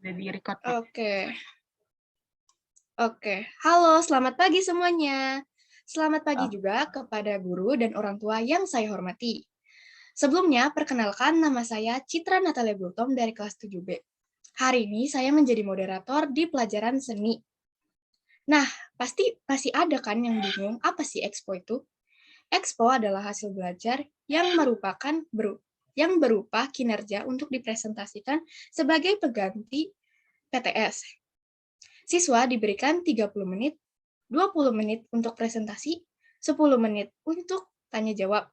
Udah di-record, Pak. Oke. Halo, selamat pagi semuanya. Selamat pagi Ah. juga kepada guru dan orang tua yang saya hormati. Sebelumnya, perkenalkan nama saya Citra Natalia Gultom dari kelas 7B. Hari ini saya menjadi moderator di pelajaran seni. Nah, pasti masih ada kan yang bingung apa sih Expo itu? Expo adalah hasil belajar yang berupa kinerja untuk dipresentasikan sebagai pengganti PTS. Siswa diberikan 30 menit, 20 menit untuk presentasi, 10 menit untuk tanya jawab.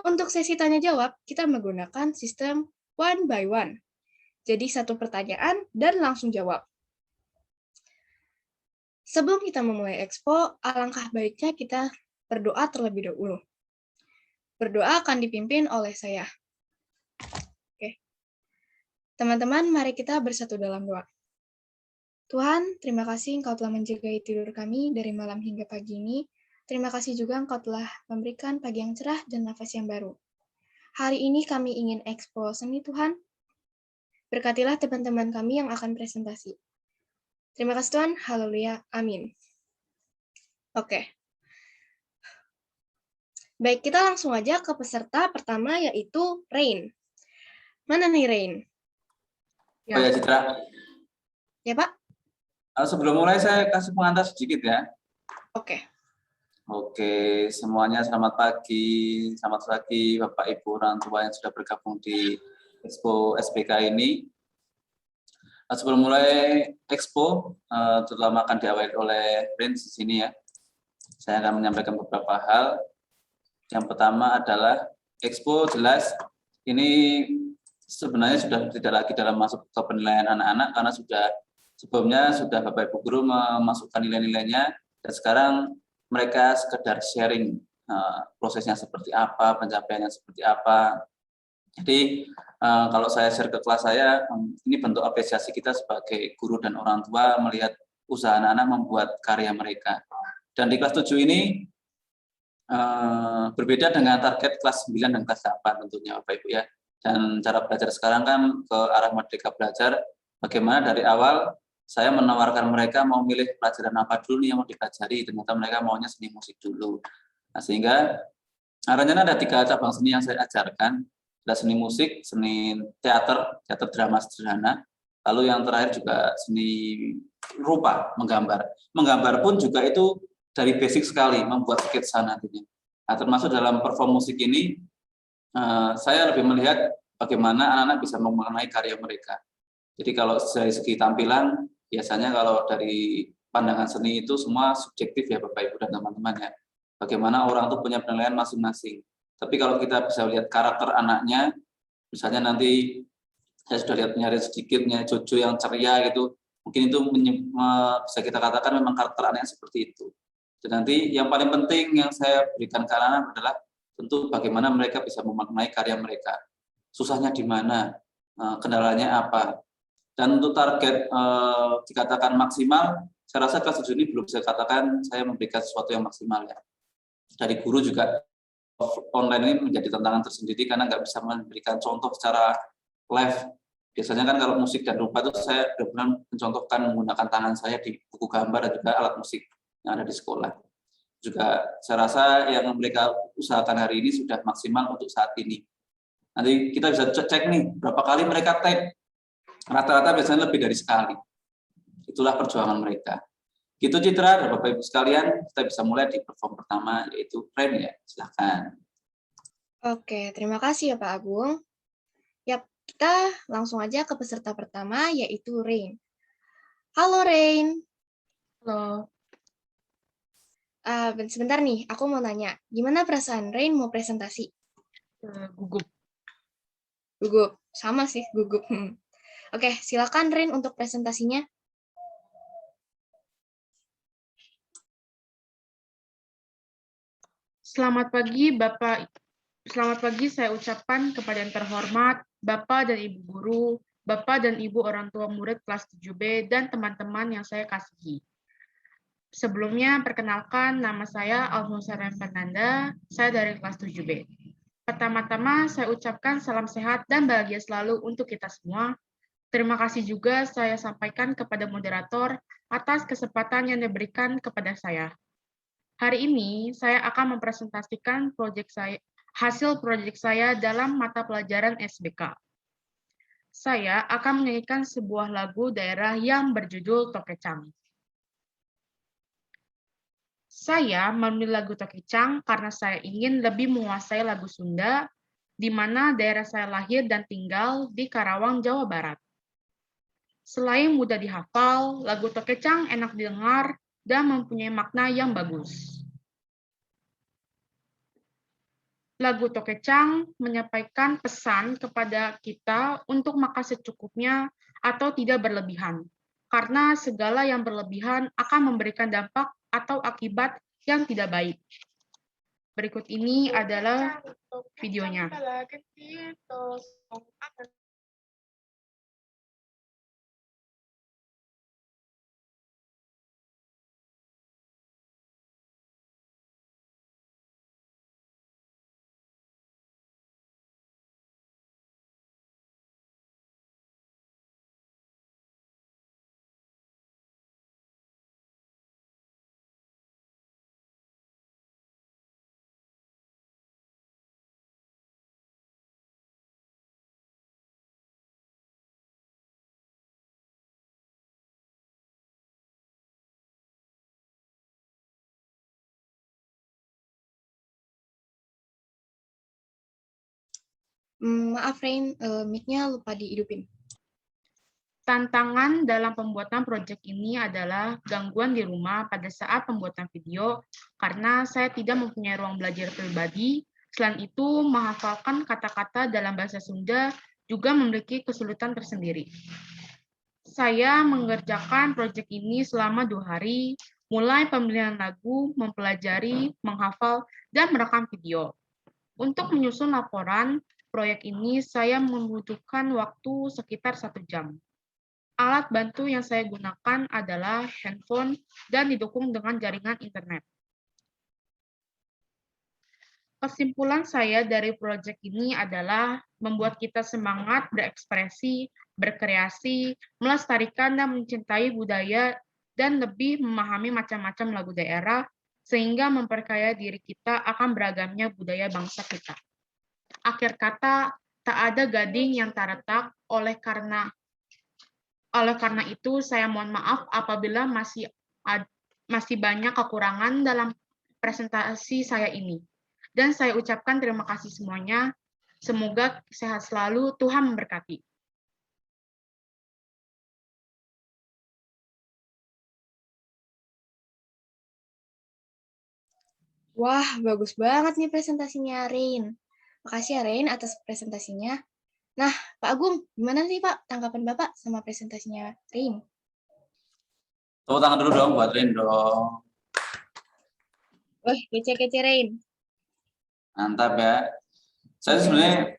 Untuk sesi tanya jawab, kita menggunakan sistem one by one. Jadi satu pertanyaan dan langsung jawab. Sebelum kita memulai Expo, alangkah baiknya kita berdoa terlebih dahulu. Berdoa akan dipimpin oleh saya. Oke. Teman-teman, mari kita bersatu dalam doa. Tuhan, terima kasih Engkau telah menjaga tidur kami dari malam hingga pagi ini. Terima kasih juga Engkau telah memberikan pagi yang cerah dan nafas yang baru. Hari ini kami ingin Expo seni Tuhan. Berkatilah teman-teman kami yang akan presentasi. Terima kasih Tuhan, haleluya, amin. Oke. Baik, kita langsung aja ke peserta pertama yaitu Rain. Mana nih Rain? Oh ya Citra. Ya Pak? Sebelum mulai saya kasih pengantar sedikit ya. Oke. Oke, semuanya selamat pagi. Selamat pagi Bapak Ibu orang tua yang sudah bergabung di Expo SPK ini. Sebelum mulai Expo, terutama akan diawali oleh Rain di sini ya. Saya akan menyampaikan beberapa hal. Yang pertama adalah Expo jelas ini sebenarnya sudah tidak lagi dalam masuk ke penilaian anak-anak karena sebelumnya sudah Bapak Ibu guru memasukkan nilai-nilainya dan sekarang mereka sekedar sharing prosesnya seperti apa, pencapaiannya seperti apa. Jadi kalau saya share ke kelas saya, ini bentuk apresiasi kita sebagai guru dan orang tua melihat usaha anak-anak membuat karya mereka. Dan di kelas 7 ini berbeda dengan target kelas 9 dan kelas 8 tentunya Bapak Ibu ya. Dan cara belajar sekarang kan ke arah merdeka belajar, bagaimana dari awal saya menawarkan mereka mau milih pelajaran apa dulu nih yang mau dipelajari, ternyata mereka maunya seni musik dulu. Nah, sehingga rencana ada 3 cabang seni yang saya ajarkan, ada seni musik, seni teater drama sederhana, lalu yang terakhir juga seni rupa, menggambar. Menggambar pun juga itu dari basic sekali, membuat sketsa nantinya. Nah, termasuk dalam perform musik ini, saya lebih melihat bagaimana anak-anak bisa memaknai karya mereka. Jadi kalau dari segi tampilan, biasanya kalau dari pandangan seni itu semua subjektif ya Bapak Ibu dan teman-teman ya. Bagaimana orang itu punya penilaian masing-masing. Tapi kalau kita bisa lihat karakter anaknya, misalnya nanti saya sudah lihat nyari sedikitnya Jojo yang ceria gitu, mungkin itu bisa kita katakan memang karakter anaknya seperti itu. Dan nanti yang paling penting yang saya berikan ke anak-anak adalah tentu bagaimana mereka bisa memaknai karya mereka. Susahnya di mana, kendalanya apa. Dan untuk target dikatakan maksimal, saya rasa kelas 7 ini belum bisa katakan saya memberikan sesuatu yang maksimal ya. Dari guru juga online ini menjadi tantangan tersendiri karena nggak bisa memberikan contoh secara live. Biasanya kan kalau musik dan rupa itu saya benar-benar mencontohkan menggunakan tangan saya di buku gambar dan juga alat musik yang ada di sekolah. Juga saya rasa yang mereka usahakan hari ini sudah maksimal untuk saat ini. Nanti kita bisa cek nih berapa kali mereka tag. Rata-rata biasanya lebih dari sekali. Itulah perjuangan mereka. Gitu Citra dan Bapak Ibu sekalian, kita bisa mulai di perform pertama yaitu Rain ya. Silakan. Oke, terima kasih ya Pak Agung. Yap, kita langsung aja ke peserta pertama yaitu Rain. Halo Rain. Halo. Sebentar nih, aku mau nanya, gimana perasaan Rain mau presentasi? Gugup. Gugup, sama sih gugup. Oke, silakan Rain untuk presentasinya. Selamat pagi Bapak. Selamat pagi saya ucapkan kepada yang terhormat Bapak dan Ibu guru, Bapak dan Ibu orang tua murid kelas 7B dan teman-teman yang saya kasihi. Sebelumnya, perkenalkan nama saya Alfonsa Fernanda, saya dari kelas 7B. Pertama-tama, saya ucapkan salam sehat dan bahagia selalu untuk kita semua. Terima kasih juga saya sampaikan kepada moderator atas kesempatan yang diberikan kepada saya. Hari ini saya akan mempresentasikan hasil proyek saya dalam mata pelajaran SBK. Saya akan menyanyikan sebuah lagu daerah yang berjudul Tokecang. Saya memilih lagu Tokecang karena saya ingin lebih menguasai lagu Sunda, di mana daerah saya lahir dan tinggal di Karawang, Jawa Barat. Selain mudah dihafal, lagu Tokecang enak didengar dan mempunyai makna yang bagus. Lagu Tokecang menyampaikan pesan kepada kita untuk makan secukupnya atau tidak berlebihan, karena segala yang berlebihan akan memberikan dampak atau akibat yang tidak baik. Berikut ini adalah videonya. Maaf, Rain, mic-nya lupa dihidupin. Tantangan dalam pembuatan proyek ini adalah gangguan di rumah pada saat pembuatan video, karena saya tidak mempunyai ruang belajar pribadi. Selain itu, menghafalkan kata-kata dalam bahasa Sunda juga memiliki kesulitan tersendiri. Saya mengerjakan proyek ini selama 2 hari, mulai pemilihan lagu, mempelajari, menghafal, dan merekam video. Untuk menyusun laporan proyek ini, saya membutuhkan waktu sekitar 1 jam. Alat bantu yang saya gunakan adalah handphone dan didukung dengan jaringan internet. Kesimpulan saya dari proyek ini adalah membuat kita semangat berekspresi, berkreasi, melestarikan dan mencintai budaya, dan lebih memahami macam-macam lagu daerah, sehingga memperkaya diri kita akan beragamnya budaya bangsa kita. Akhir kata, tak ada gading yang tak retak, oleh karena itu, saya mohon maaf apabila masih banyak kekurangan dalam presentasi saya ini. Dan saya ucapkan terima kasih semuanya. Semoga sehat selalu, Tuhan memberkati. Wah, bagus banget nih presentasinya, Rain. Makasih ya, Rain, atas presentasinya. Nah, Pak Agung, gimana sih, Pak, tanggapan Bapak sama presentasinya Rain? Tepuk tangan dulu dong buat Rin dong. Wah, kece-kece, Rain. Mantap ya. Saya sebenarnya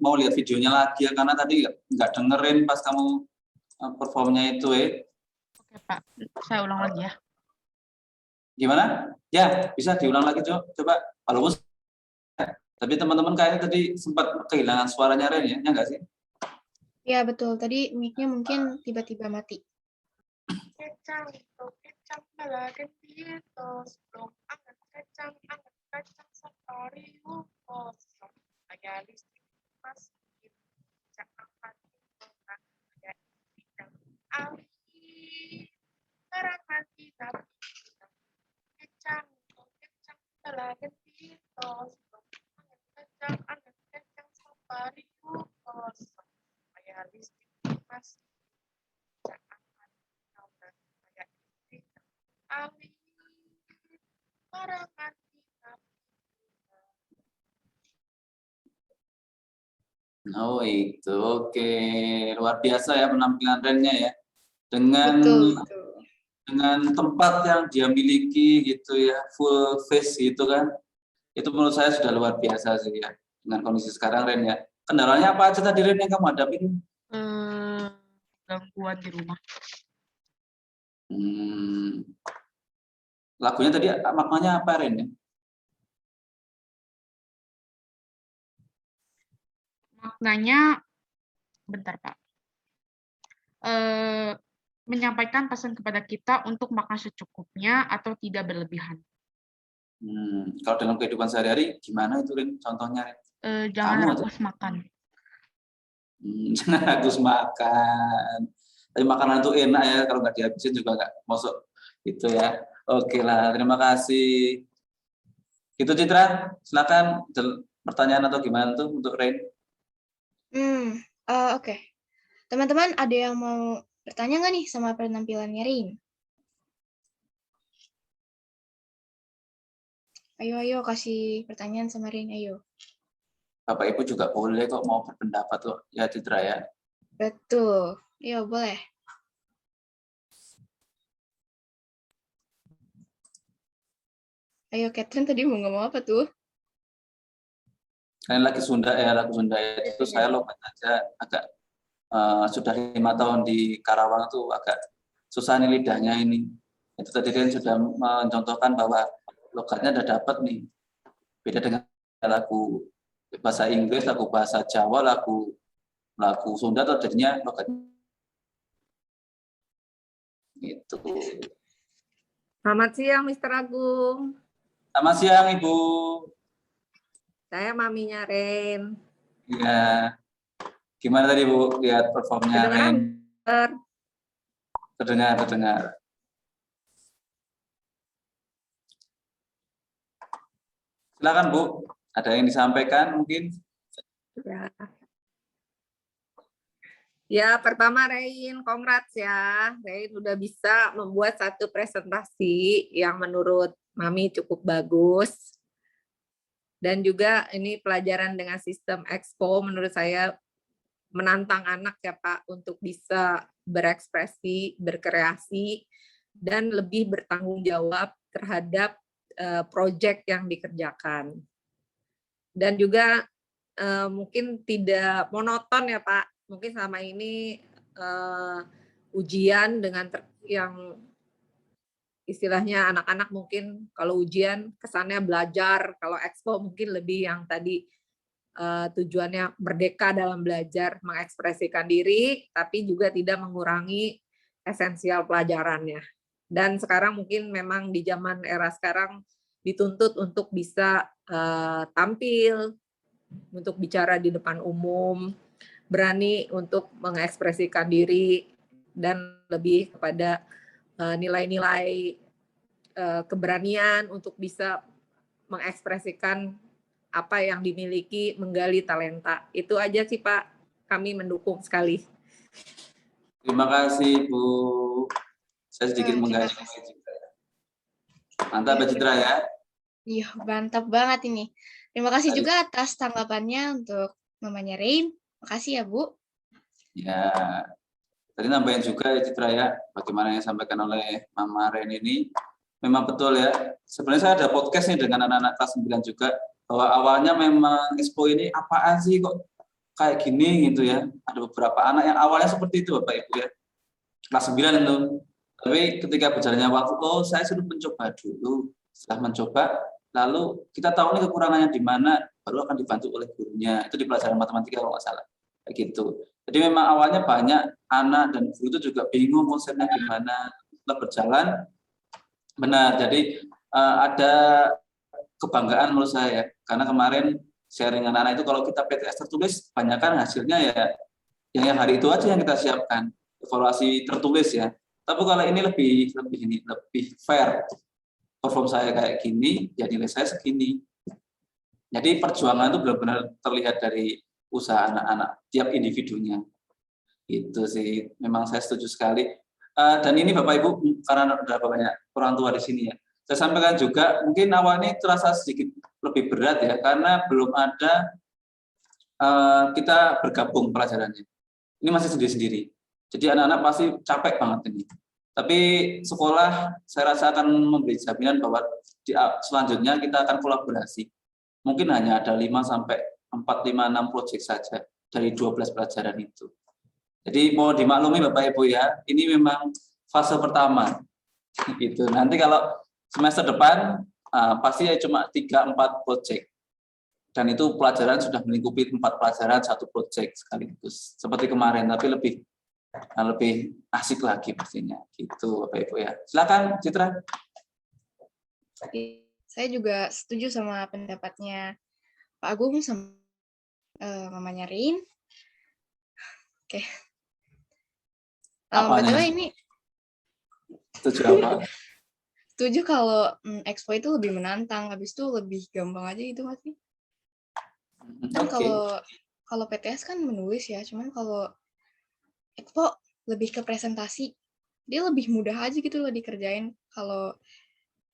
mau lihat videonya lagi ya, karena tadi nggak dengerin pas kamu performnya itu. Oke, Pak. Saya ulang lagi ya. Gimana? Ya, bisa diulang lagi coba. Walaupun tapi teman-teman kayaknya tadi sempat kehilangan suaranya Ren ya nggak sih? Ya, betul. Tadi mic-nya mungkin tiba-tiba mati. Oh itu, oke. Luar biasa ya penampilan Rennya ya. Betul. Dengan tempat yang dia miliki gitu ya, full face gitu kan. Itu menurut saya sudah luar biasa sih ya. Dengan kondisi sekarang Ren ya. Kendalanya apa aja tadi Ren yang kamu hadapin? Gangguan di rumah. Lagunya tadi maknanya apa Ren ya? Maknanya bentar Pak. Menyampaikan pesan kepada kita untuk makan secukupnya atau tidak berlebihan. Kalau dalam kehidupan sehari-hari gimana itu, Rin? Contohnya? Jangan Kamu aja. rakus makan. Jangan ragus makan. Tapi makanan itu enak ya, kalau nggak dihabisin juga nggak masuk gitu ya. Oke lah, terima kasih. Gitu Citra, silakan pertanyaan atau gimana tuh untuk Rain? Oke. Teman-teman ada yang mau bertanya nggak nih sama penampilannya Rain? Ayo kasih pertanyaan sama Rain, ayo. Bapak Ibu juga boleh kok mau berpendapat kok ya Citra ya. Betul. Ayo boleh. Ayo Catherine tadi mau ngomong apa tuh? Kalian lagi Sunda ya, lagu Sunda itu saya logat aja agak sudah 5 tahun di Karawang tuh agak susah nih lidahnya ini. Itu tadi Ren sudah mencontohkan bahwa logatnya udah dapat nih. Beda dengan lagu bahasa Inggris, lagu bahasa Jawa, lagu Sunda tuh jadinya logatnya gitu. Selamat siang, Mr. Agung. Selamat siang, Ibu. Saya maminya Ren. Ya. Gimana tadi, Bu? Lihat performnya Ren? Terdengar. Silakan, Bu. Ada yang disampaikan mungkin? Ya, pertama Rein, congrats ya. Rein udah bisa membuat satu presentasi yang menurut Mami cukup bagus. Dan juga ini pelajaran dengan sistem Expo menurut saya menantang anak ya Pak untuk bisa berekspresi, berkreasi, dan lebih bertanggung jawab terhadap proyek yang dikerjakan. Dan juga mungkin tidak monoton ya Pak, mungkin selama ini ujian dengan yang istilahnya anak-anak mungkin kalau ujian kesannya belajar, kalau Expo mungkin lebih yang tadi tujuannya merdeka dalam belajar, mengekspresikan diri, tapi juga tidak mengurangi esensial pelajarannya. Dan sekarang mungkin memang di zaman era sekarang dituntut untuk bisa tampil, untuk bicara di depan umum, berani untuk mengekspresikan diri, dan lebih kepada nilai-nilai keberanian untuk bisa mengekspresikan apa yang dimiliki, menggali talenta. Itu aja sih Pak, kami mendukung sekali. Terima kasih Bu. Saya sedikit menggali. Mantap Mbak Citra ya. Iya, mantap banget ini. Terima kasih juga atas tanggapannya untuk mamanya Rain. Makasih ya Bu. Ya, tadi nambahin juga ya Citra ya, bagaimana yang disampaikan oleh Mama Rain ini. Memang betul ya. Sebenarnya saya ada podcast nih dengan anak-anak kelas 9 juga, bahwa awalnya memang Expo ini apaan sih kok kayak gini gitu ya. Ada beberapa anak yang awalnya seperti itu Bapak Ibu ya. Kelas 9 itu. Tapi ketika berjalannya waktu, oh saya sudah mencoba dulu. Setelah mencoba, lalu kita tahu nih kekurangannya di mana, baru akan dibantu oleh gurunya. Itu di pelajaran matematika kalau nggak salah. Kayak gitu. Jadi memang awalnya banyak anak dan guru itu juga bingung konsepnya gimana. Setelah berjalan, benar. Jadi ada kebanggaan menurut saya. Karena kemarin sharing anak-anak itu kalau kita PTS tertulis, banyak kan hasilnya ya yang hari itu aja yang kita siapkan. Evaluasi tertulis ya. Tapi kalau ini lebih fair. Perform saya kayak gini, ya nilai saya segini. Jadi perjuangan itu benar-benar terlihat dari usaha anak-anak, tiap individunya. Itu sih, memang saya setuju sekali. Dan ini Bapak Ibu, karena ada banyak orang tua di sini ya, saya sampaikan juga, mungkin awalnya terasa sedikit lebih berat ya, karena belum ada kita bergabung pelajarannya. Ini masih sendiri-sendiri. Jadi anak-anak pasti capek banget ini. Tapi sekolah saya rasa akan memberi jaminan bahwa selanjutnya kita akan kolaborasi. Mungkin hanya ada 5 sampai 4, 5, 6 proyek saja dari 12 pelajaran itu. Jadi mau dimaklumi Bapak Ibu ya, ini memang fase pertama. Gitu. Nanti kalau semester depan pasti ya cuma 3-4 proyek. Dan itu pelajaran sudah melingkupi 4 pelajaran, 1 proyek sekaligus. Seperti kemarin, tapi lebih asik lagi pastinya. Gitu Bapak Ibu ya. Silakan Citra. Saya juga setuju sama pendapatnya Pak Agung sama mamanya Rin. Oke. Apanya? BTW ini Setuju apa? setuju kalau Expo itu lebih menantang, habis itu lebih gampang aja gitu Mas. Kan Oke. kalau PTS kan menulis ya, cuman kalau Expo lebih ke presentasi. Dia lebih mudah aja gitu loh dikerjain. Kalau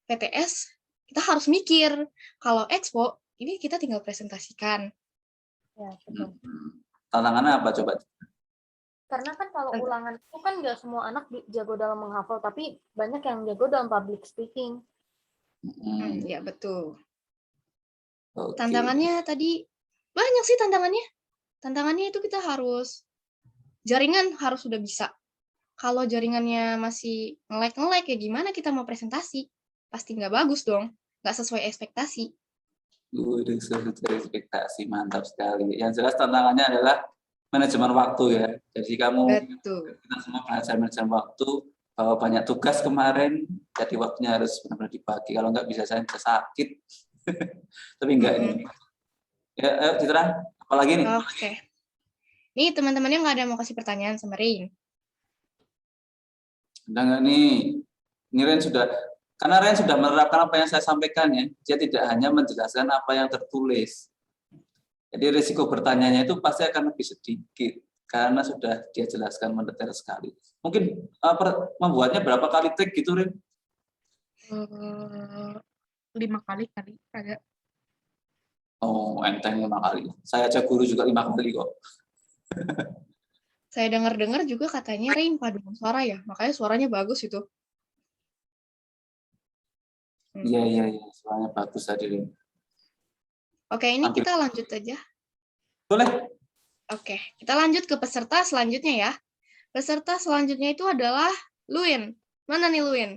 PTS kita harus mikir. Kalau Expo ini kita tinggal presentasikan. Ya, betul. Tantangannya apa coba? Karena kan kalau ulangan itu kan nggak semua anak jago dalam menghafal, tapi banyak yang jago dalam public speaking. Ya betul. Oke. Tantangannya tadi banyak sih tantangannya. Tantangannya itu kita harus jaringan harus sudah bisa. Kalau jaringannya masih nge-lag ya gimana kita mau presentasi? Pasti nggak bagus dong, nggak sesuai ekspektasi. Udah sesuai ekspektasi, mantap sekali. Yang jelas tantangannya adalah manajemen waktu ya. Jadi kamu Betul. kita semua belajar manajemen waktu, bahwa banyak tugas kemarin, jadi waktunya harus benar-benar dibagi. Kalau nggak bisa saya bisa sakit. Tapi enggak ini. Ya, ayo Citra, apalagi nih? Oke. Nih teman-temannya nggak ada mau kasih pertanyaan sama Rin. Udah nggak nih? Ini Ren sudah, karena Ren sudah menerapkan apa yang saya sampaikan ya. Dia tidak hanya menjelaskan apa yang tertulis. Jadi risiko bertanyanya itu pasti akan lebih sedikit karena sudah dia jelaskan mendetail sekali. Mungkin membuatnya berapa kali take gitu, Rin? 5 kali ada. Oh, enteng 5 kali. Saya aja guru juga 5 kali kok. Saya dengar-dengar juga katanya Rin paduan suara ya, makanya suaranya bagus itu. Iya, suaranya bagus tadi, Rin. Oke, ini kita lanjut aja. Boleh. Oke, kita lanjut ke peserta selanjutnya ya. Peserta selanjutnya itu adalah Luin. Mana nih Luin?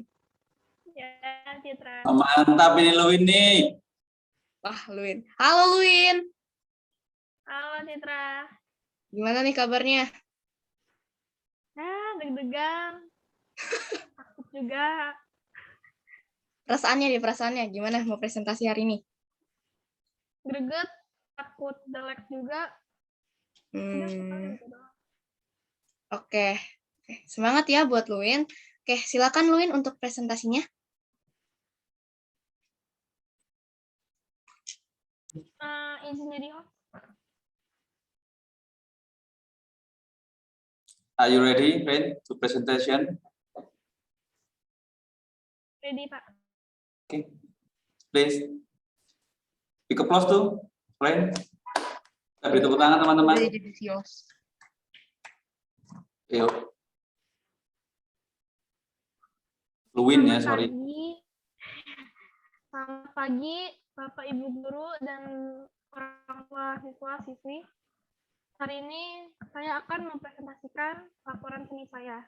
Ya, Citra. Mantap ini Luin nih. Wah, Luin. Halo Luin. Halo, Citra. Gimana nih kabarnya? Deg-degan. Takut juga. Perasaannya gimana mau presentasi hari ini? Greget, takut jelek juga. Oke. Semangat ya buat Luin. Oke, silakan Luin untuk presentasinya. Izin jadi host. Are you ready, Rin, to presentation? Ready, Pak. Okay. Please. Big applause tuh, Rin. Kita beri tepuk tangan teman-teman. Jadi sios. Yuk. Luin ya, sorry. Selamat pagi, Bapak Ibu Guru dan orang tua siswa-siswi. Hari ini saya akan mempresentasikan laporan seni saya.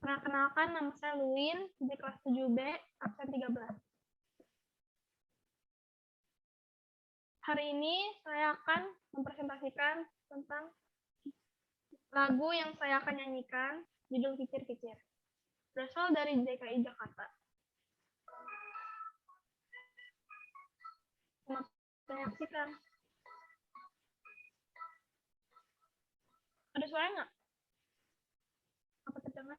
Perkenalkan, nama saya Luin, di kelas 7B, absen 13. Hari ini saya akan mempresentasikan tentang lagu yang saya akan nyanyikan, judul Kicir-Kicir. Berasal dari DKI Jakarta. Selamat menyaksikan. Ada suara nggak? Apa terdengar?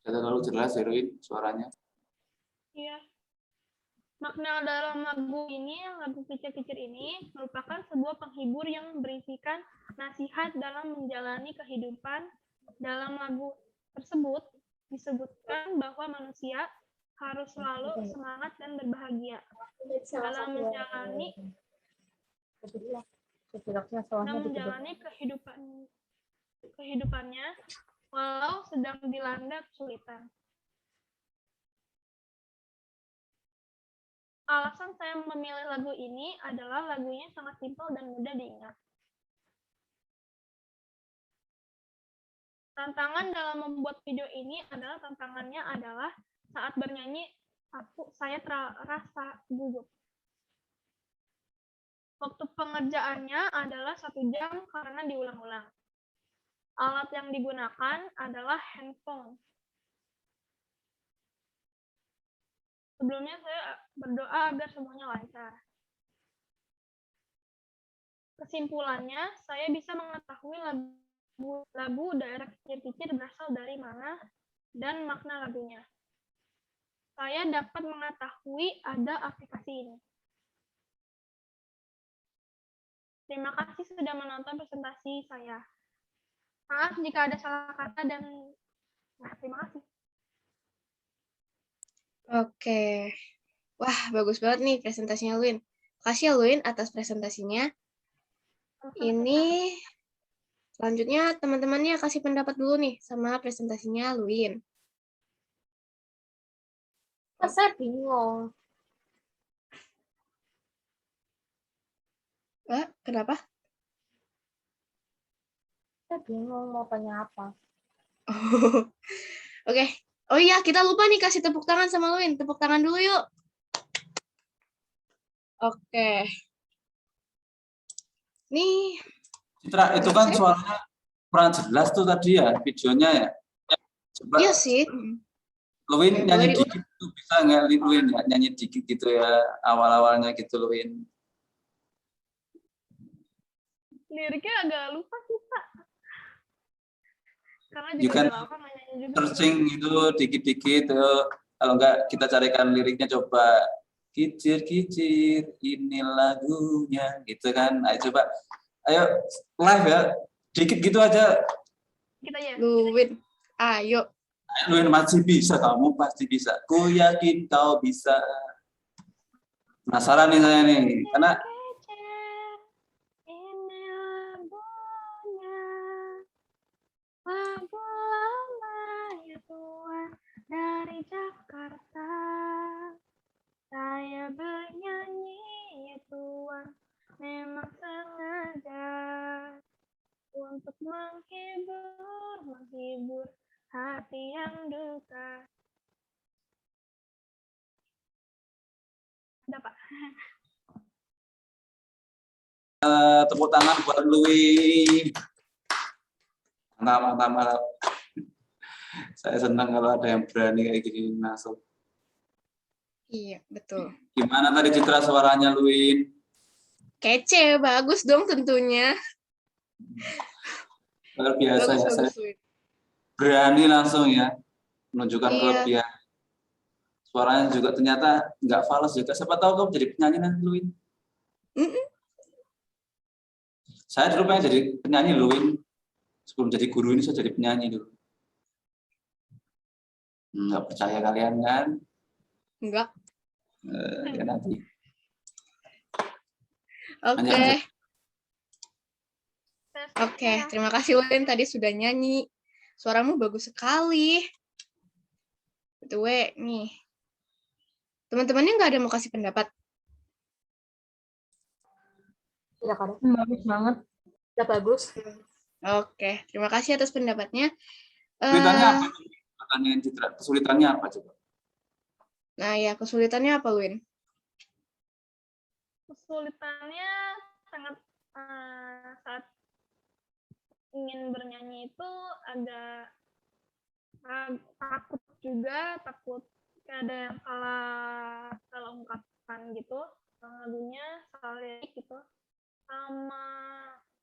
Sudah terlalu jelas, Heroin, suaranya. Iya. Makna dalam lagu ini, lagu Kicir-Kicir ini, merupakan sebuah penghibur yang berisikan nasihat dalam menjalani kehidupan. Dalam lagu tersebut, disebutkan bahwa manusia harus selalu semangat dan berbahagia dalam menjalani kehidupannya walau sedang dilanda kesulitan. Alasan saya memilih lagu ini adalah lagunya sangat simpel dan mudah diingat. Tantangan dalam membuat video ini adalah saat bernyanyi saya terasa gugup. Waktu pengerjaannya adalah 1 jam karena diulang-ulang. Alat yang digunakan adalah handphone. Sebelumnya saya berdoa agar semuanya lancar. Kesimpulannya, saya bisa mengetahui lagu daerah kicir-kicir berasal dari mana dan makna lagunya. Saya dapat mengetahui ada aplikasi ini. Terima kasih sudah menonton presentasi saya. Maaf jika ada salah kata dan terima kasih. Oke. Wah, bagus banget nih presentasinya Luin. Makasih ya Luin atas presentasinya. Ini selanjutnya teman-temannya kasih pendapat dulu nih sama presentasinya Luin. Saya bingung. Kenapa? Saya bingung mau tanya apa. Oke. Oh iya, kita lupa nih kasih tepuk tangan sama Luin. Tepuk tangan dulu yuk. Oke. Nih. Citra, itu kan suaranya kurang jelas tuh tadi ya, videonya ya. Coba Iya sih. Luin nyanyi dikit tuh, bisa nggak Luin ya? Nyanyi dikit gitu ya, awal-awalnya gitu Luin. Liriknya agak lupa sih, Pak. Karena You juga can udah lama nggak nyanyi juga. searching itu dikit-dikit, kalau enggak kita carikan liriknya coba. Kicir-kicir, ini lagunya, gitu kan. Ayo coba, ayo live ya, dikit gitu aja. Kita ya. Luin, ayo. Luin masih bisa, kamu pasti bisa. Ku yakin kau bisa. Penasaran nih saya nih, karena Ini lagunya, lagu lama ya Tuhan dari Jakarta. Saya bernyanyi ya Tuhan, memang sengaja untuk menghibur hati yang duka. Ada Pak. tepuk tangan buat Louis. Mantap. Saya senang kalau ada yang berani kayak gini masuk. Iya, betul. Gimana tadi Citra suaranya Louis? Kece, bagus dong tentunya. Luar biasa ya, saya Bagus, Luin. berani langsung ya menunjukkan Iya. kelebihan. Suaranya juga ternyata nggak fals juga. Siapa tahu kamu jadi penyanyi nanti Louis. Saya dulu pengen jadi penyanyi Louis. Sebelum jadi guru ini saya jadi penyanyi dulu. Nggak percaya kalian kan? Enggak. Ya nanti. Oke, terima kasih Luin tadi sudah nyanyi. Suaramu bagus sekali. Betul, nih. Teman-temannya nggak ada mau kasih pendapat? Tidak ada. Bagus banget. Sudah bagus. Oke, terima kasih atas pendapatnya. Kesulitannya apa? Pertanyaan Citra, kesulitannya apa coba? Nah ya, kesulitannya apa, Win? Kesulitannya sangat saat ingin bernyanyi itu agak takut juga, takut ada yang salah ungkapkan gitu, lagunya salah lirik gitu, sama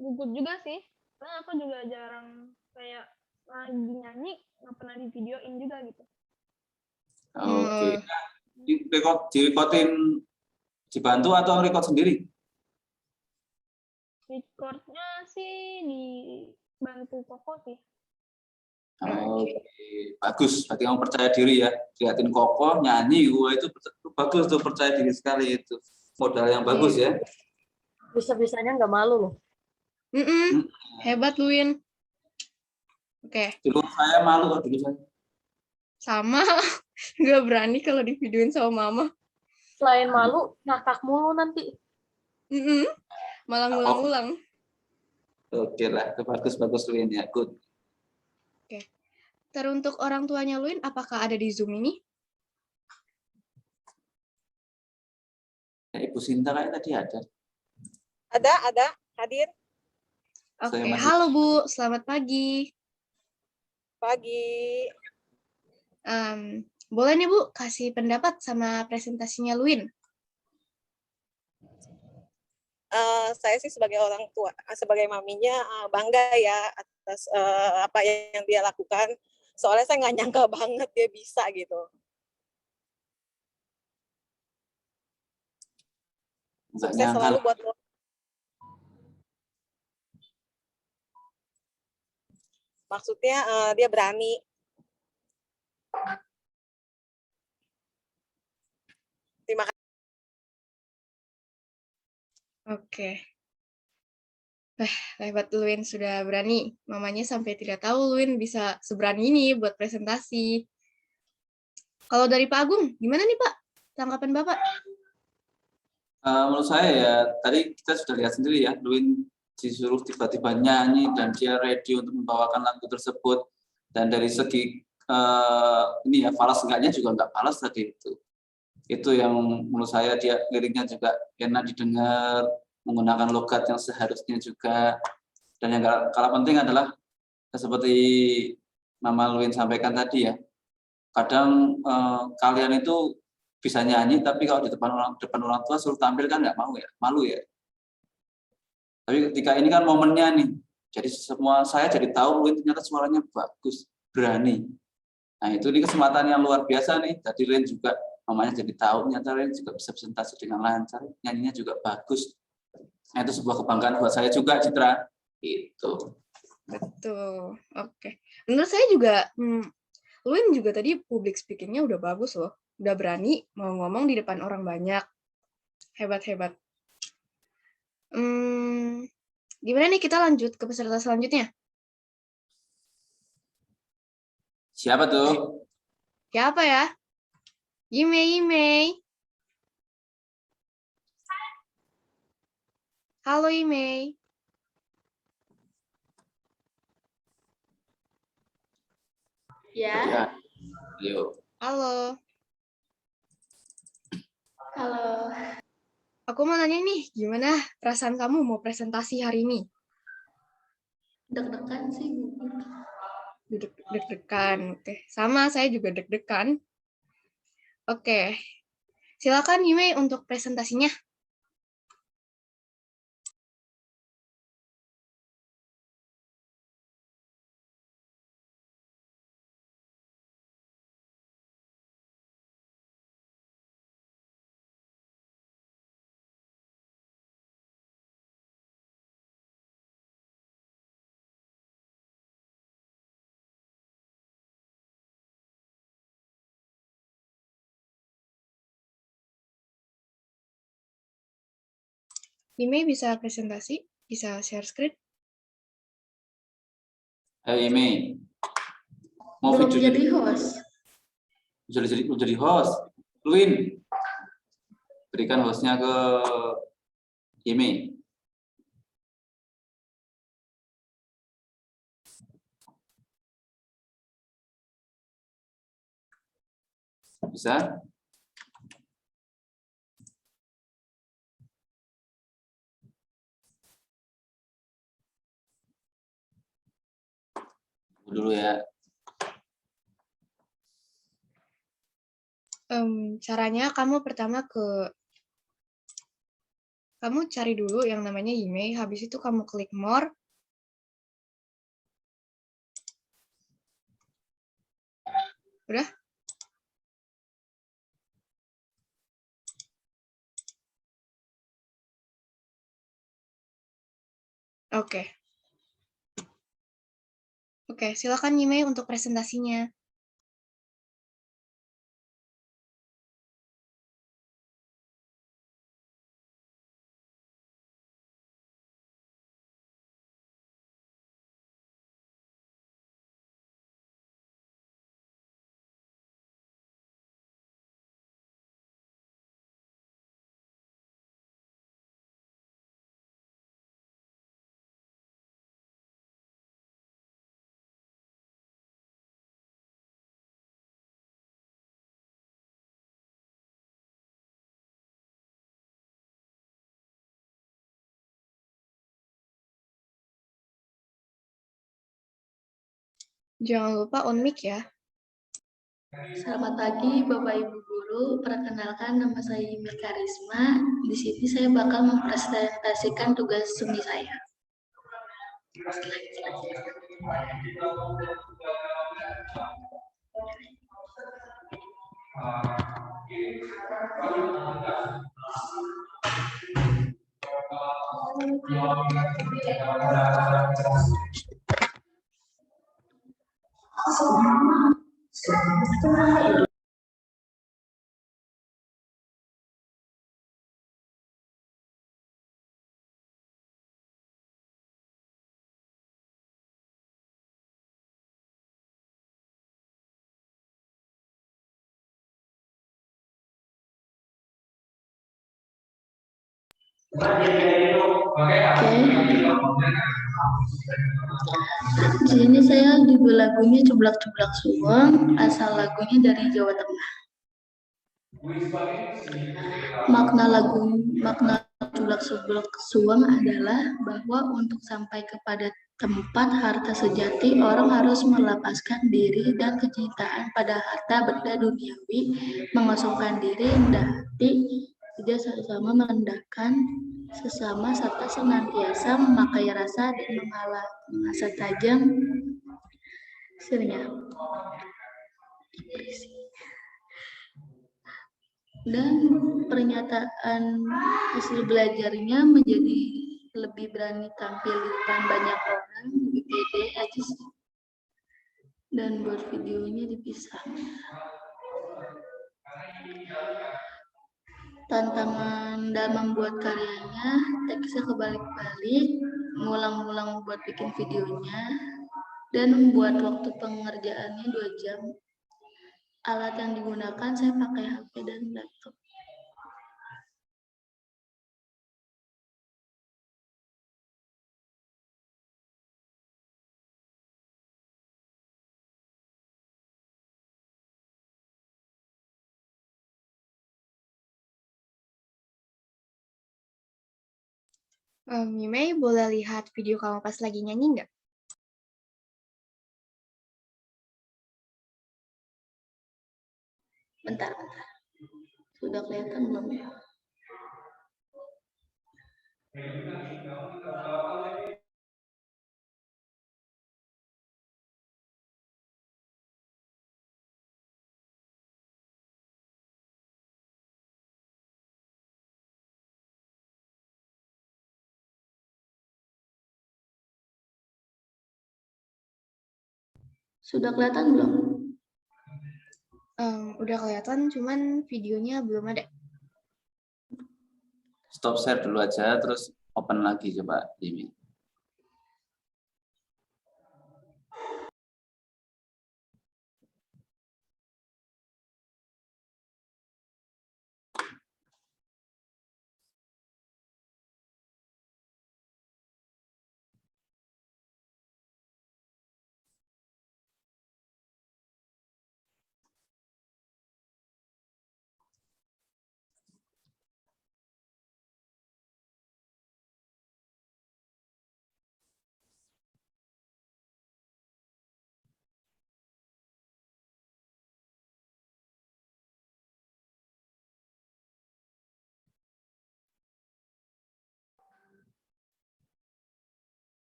gugup juga sih, karena aku juga jarang kayak lagi nyanyi nggak pernah di videoin juga gitu. Oke. Direkodin dibantu atau record sendiri? Recordnya sih dibantu Koko sih. Oke, bagus. Berarti kamu percaya diri ya. Lihatin kokoh, nyanyi, wah itu bagus tuh, percaya diri sekali itu. Modal yang bagus ya. Bisa-bisanya nggak malu loh. Hebat, Luin. Oke, Dulu saya malu kok dulu saya. sama. Nggak berani kalau divideoin sama mama. Selain malu, ngakak mulu nanti. Malah ngulang-ngulang. Oke lah, itu bagus Luin ya. Good. Teruntuk orang tuanya Luin, apakah ada di Zoom ini? Ya, Ibu Sinta kayak tadi ada. Ada, hadir Oke, Saya masih- halo Bu, selamat pagi. pagi. Boleh nih Bu, kasih pendapat sama presentasinya Luin? Saya sih sebagai orang tua, sebagai maminya bangga ya atas apa yang dia lakukan. Soalnya saya nggak nyangka banget dia bisa gitu. Nggak Sukses nyangka selalu lah. buat maksudnya dia berani. Terima kasih. Oke. Hebat Luin sudah berani. Mamanya sampai tidak tahu Luin bisa seberani ini buat presentasi. Kalau dari Pak Agung, gimana nih Pak? Tanggapan Bapak? Menurut saya ya, tadi kita sudah lihat sendiri ya, Luin disuruh tiba-tiba nyanyi dan dia ready untuk membawakan lagu tersebut. Dan dari segi ini ya, falas enggaknya juga enggak falas tadi itu. Itu yang menurut saya dia liriknya juga enak didengar, menggunakan logat yang seharusnya juga. Dan yang enggak kalah penting adalah seperti Mama Luin sampaikan tadi ya, kadang kalian itu bisa nyanyi tapi kalau di depan orang tua suruh tampil kan nggak mau ya, malu ya. Tapi ketika ini kan momennya nih, jadi semua saya jadi tahu Luin ternyata suaranya bagus, berani. Nah itu ini kesempatan yang luar biasa nih. Tadi Luin juga mamanya jadi tahu ternyata Luin juga bisa presentasi dengan lancar, nyanyinya juga bagus. Nah, itu sebuah kebanggaan buat saya juga, Citra. Itu. Betul. Oke. Menurut saya juga, Luin juga tadi public speaking-nya udah bagus loh. Udah berani mau ngomong di depan orang banyak. Hebat-hebat. Gimana nih kita lanjut ke peserta selanjutnya? Siapa tuh? Siapa ya? Imei. Halo Imei. Ya, Yuk. Halo. halo. Aku mau nanya nih, gimana perasaan kamu mau presentasi hari ini? Deg-degan sih. Deg-degan. Oke, sama saya juga deg-degan. Oke. Silakan Imei untuk presentasinya. Imei bisa presentasi? Bisa share screen? Hey Mei, mau Belum video jadi host. jadi host. Luin, berikan hostnya ke Mei. Bisa? Dulu ya. Caranya kamu pertama kamu cari dulu yang namanya Imei, habis itu kamu klik more. Udah? Oke. Oke, silakan Nyimei untuk presentasinya. Jangan lupa on mic ya. Selamat pagi Bapak Ibu Guru, perkenalkan nama saya Yumi Karisma. Di sini saya bakal mempresentasikan tugas seni saya. Di sini saya judul lagunya Ceblak-Ceblak Suweng, asal lagunya dari Jawa Tengah. Makna Ceblak-Ceblak Suweng adalah bahwa untuk sampai kepada tempat harta sejati, orang harus melepaskan diri dan kecintaan pada harta benda duniawi, mengosongkan diri, rendah hati, tidak sama merendahkan sesama, serta senantiasa memakai rasa dan mengasah tajam sirnya. Dan pernyataan hasil belajarnya menjadi lebih berani tampil di depan banyak orang, lebih pede aja sih. Dan buat videonya dipisah. Tantangan dalam membuat karyanya, teksnya kebalik-balik, ngulang-ngulang buat bikin videonya, dan membuat waktu pengerjaannya 2 jam. Alat yang digunakan saya pakai HP dan laptop. Nyimei, boleh lihat video kamu pas lagi nyanyi nggak? Bentar. Sudah kelihatan belum ya? Sudah kelihatan belum? Udah kelihatan, cuman videonya belum ada. Stop share dulu aja, terus open lagi coba Yumi.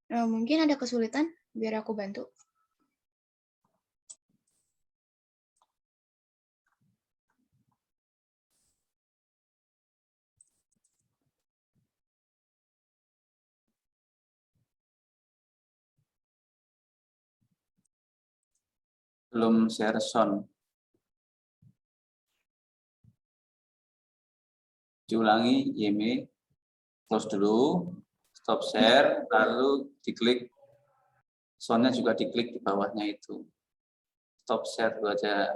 Mungkin ada kesulitan, biar aku bantu. Belum share sound. Diulangi, Yeme. Close dulu. Stop share. Lalu diklik. Soundnya juga diklik di bawahnya itu. Stop share dulu aja.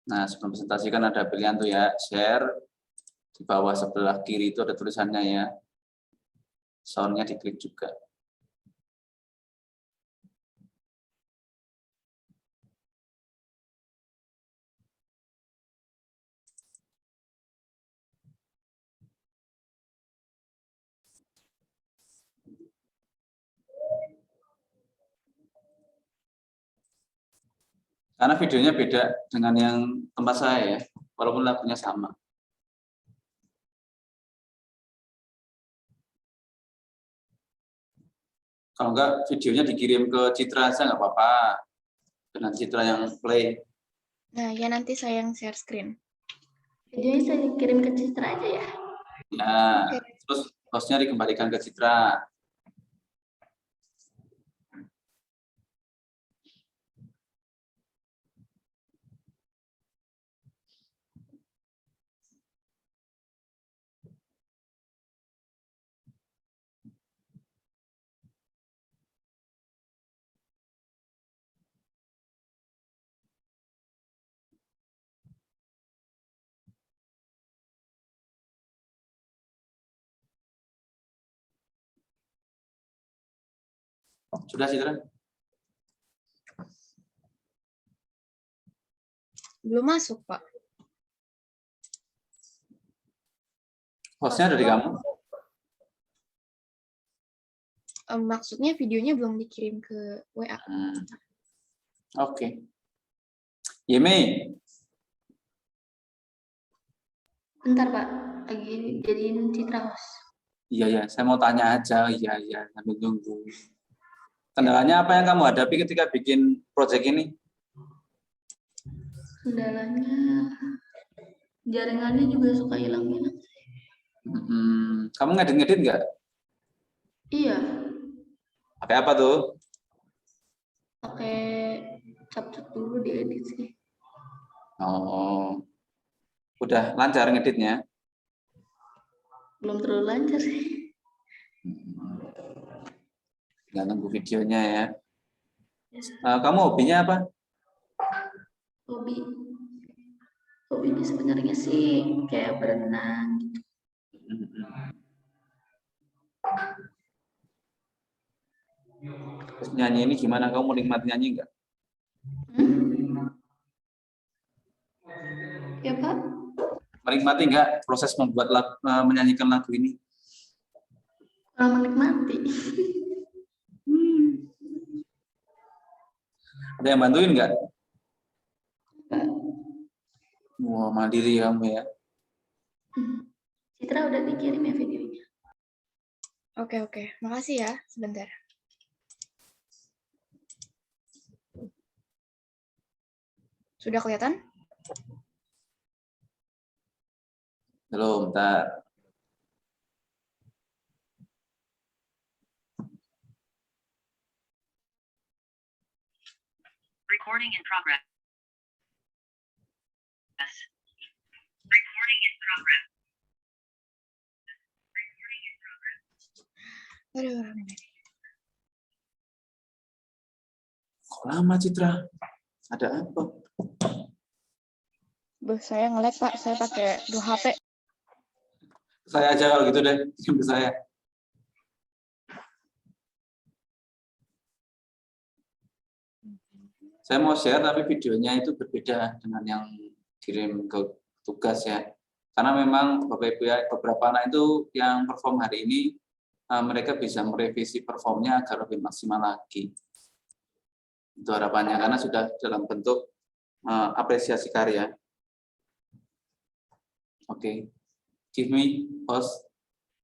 Nah, sebelum presentasi kan ada pilihan tuh ya. Share. Di bawah sebelah kiri itu ada tulisannya ya. Soundnya diklik juga. Karena videonya beda dengan yang tempat saya ya, walaupun lagunya sama. Kalau enggak, videonya dikirim ke Citra aja nggak apa-apa. Dengan Citra yang play. Nah, ya nanti saya yang share screen. Videonya saya kirim ke Citra aja ya. Ya, terus hostnya dikembalikan ke Citra. Sudah Citra? Belum masuk, Pak. Hostnya dari kamu? Maksudnya videonya belum dikirim ke WA. Oke. Yeme, Bentar Pak, lagi jadiin Citra host. iya, saya mau tanya aja, iya, sambil nunggu. Kendalanya apa yang kamu hadapi ketika bikin project ini? Kendalanya jaringannya juga suka hilang-hilang. Kamu ngedit nggak? Iya, Pakai apa tuh? pakai capcut dulu diedit sih. Oh, udah lancar ngeditnya? Belum terlalu lancar sih. Nggak nunggu videonya ya. Kamu hobinya apa? Hobinya sebenarnya sih kayak berenang gitu. Terus nyanyi ini gimana? Kamu menikmati nyanyi nggak? Ya Pak? Menikmati nggak proses membuat menyanyikan lagu ini? Kurang menikmati. Ada yang bantuin nggak? Pak. Wah, mandiri kamu ya. Citra udah dikirim ya videonya. Oke. Makasih ya. Sebentar. Sudah kelihatan? Belum, bentar. Recording in progress. Recording in progress. Recording in progress. Aduh. Kok lama Citra? Ada apa? Saya nge-lag, Pak. Saya pakai 2 HP. Saya aja kalau gitu deh, ke saya. Saya mau share tapi videonya itu berbeda dengan yang kirim ke tugas ya. Karena memang Bapak Ibu ya, beberapa anak itu yang perform hari ini mereka bisa merevisi performnya agar lebih maksimal lagi. Itu harapannya karena sudah dalam bentuk apresiasi karya. Oke. Give me host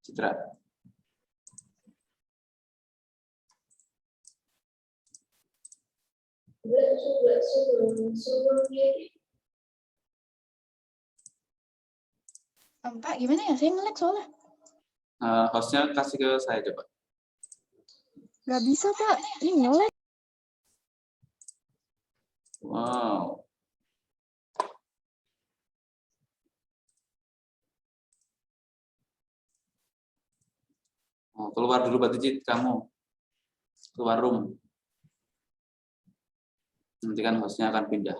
Citra. Pak, gimana ya? Saya nge-lag soalnya. Hostnya kasih ke saya coba. Nggak bisa, Pak. Ini nge-lag. Wow. Oh, keluar dulu berarti Cid, kamu. Keluar room. Nanti kan hostnya akan pindah.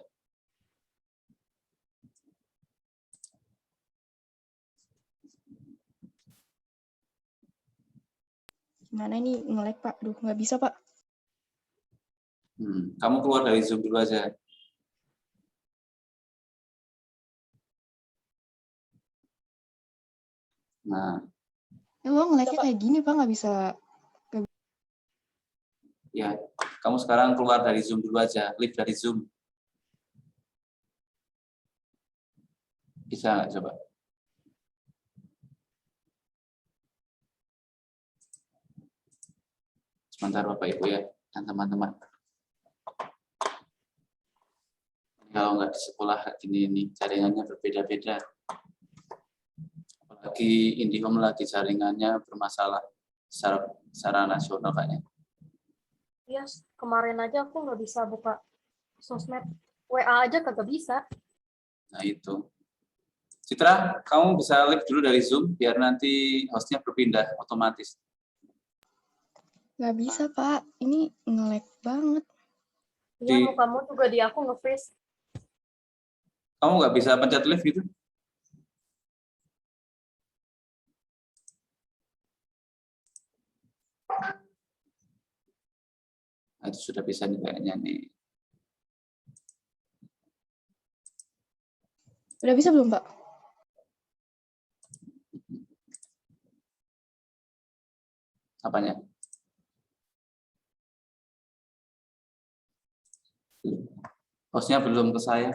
Gimana ini nge-lag, Pak? Duh, nggak bisa, Pak. Kamu keluar dari Zoom dulu aja. Nah, Lo nge-lag-nya kayak gini, Pak, nggak bisa. ya, kamu sekarang keluar dari Zoom dulu aja, leave dari Zoom. Bisa nggak coba? Sebentar Bapak Ibu ya, dan teman-teman. Kalau nggak di sekolah ini jaringannya berbeda-beda. Apalagi IndiHome lagi jaringannya bermasalah secara nasional kayaknya. Iya, kemarin aja aku nggak bisa buka sosmed. WA aja kagak bisa. Nah itu. Citra, kamu bisa live dulu dari Zoom biar nanti hostnya berpindah otomatis. Nggak bisa, Pak. Ini nge-lag banget. Iya, mukamu juga di aku nge-freeze. Kamu nggak bisa pencet live gitu? Nah, itu sudah bisa nih kayaknya nih. Udah bisa belum, Pak? Apanya? Hostnya belum ke saya.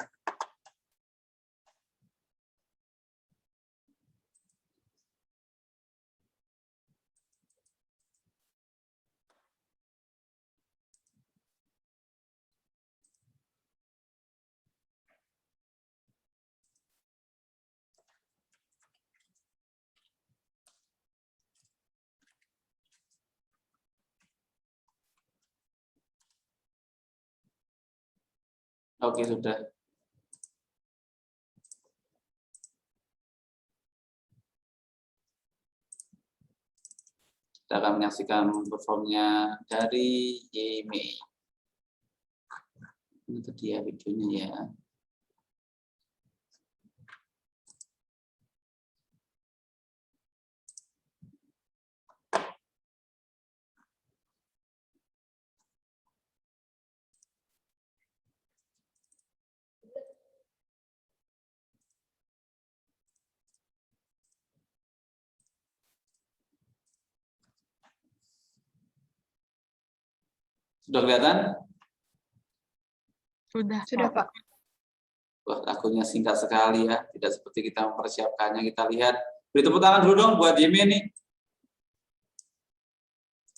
Oke, sudah. Kita akan menyaksikan performnya dari Yemi. Itu dia videonya ya. Sudah kelihatan? Sudah, Pak. Wah, lagunya singkat sekali ya. Tidak seperti kita mempersiapkannya. Kita lihat. Beri tepuk tangan dulu dong buat Yemi nih.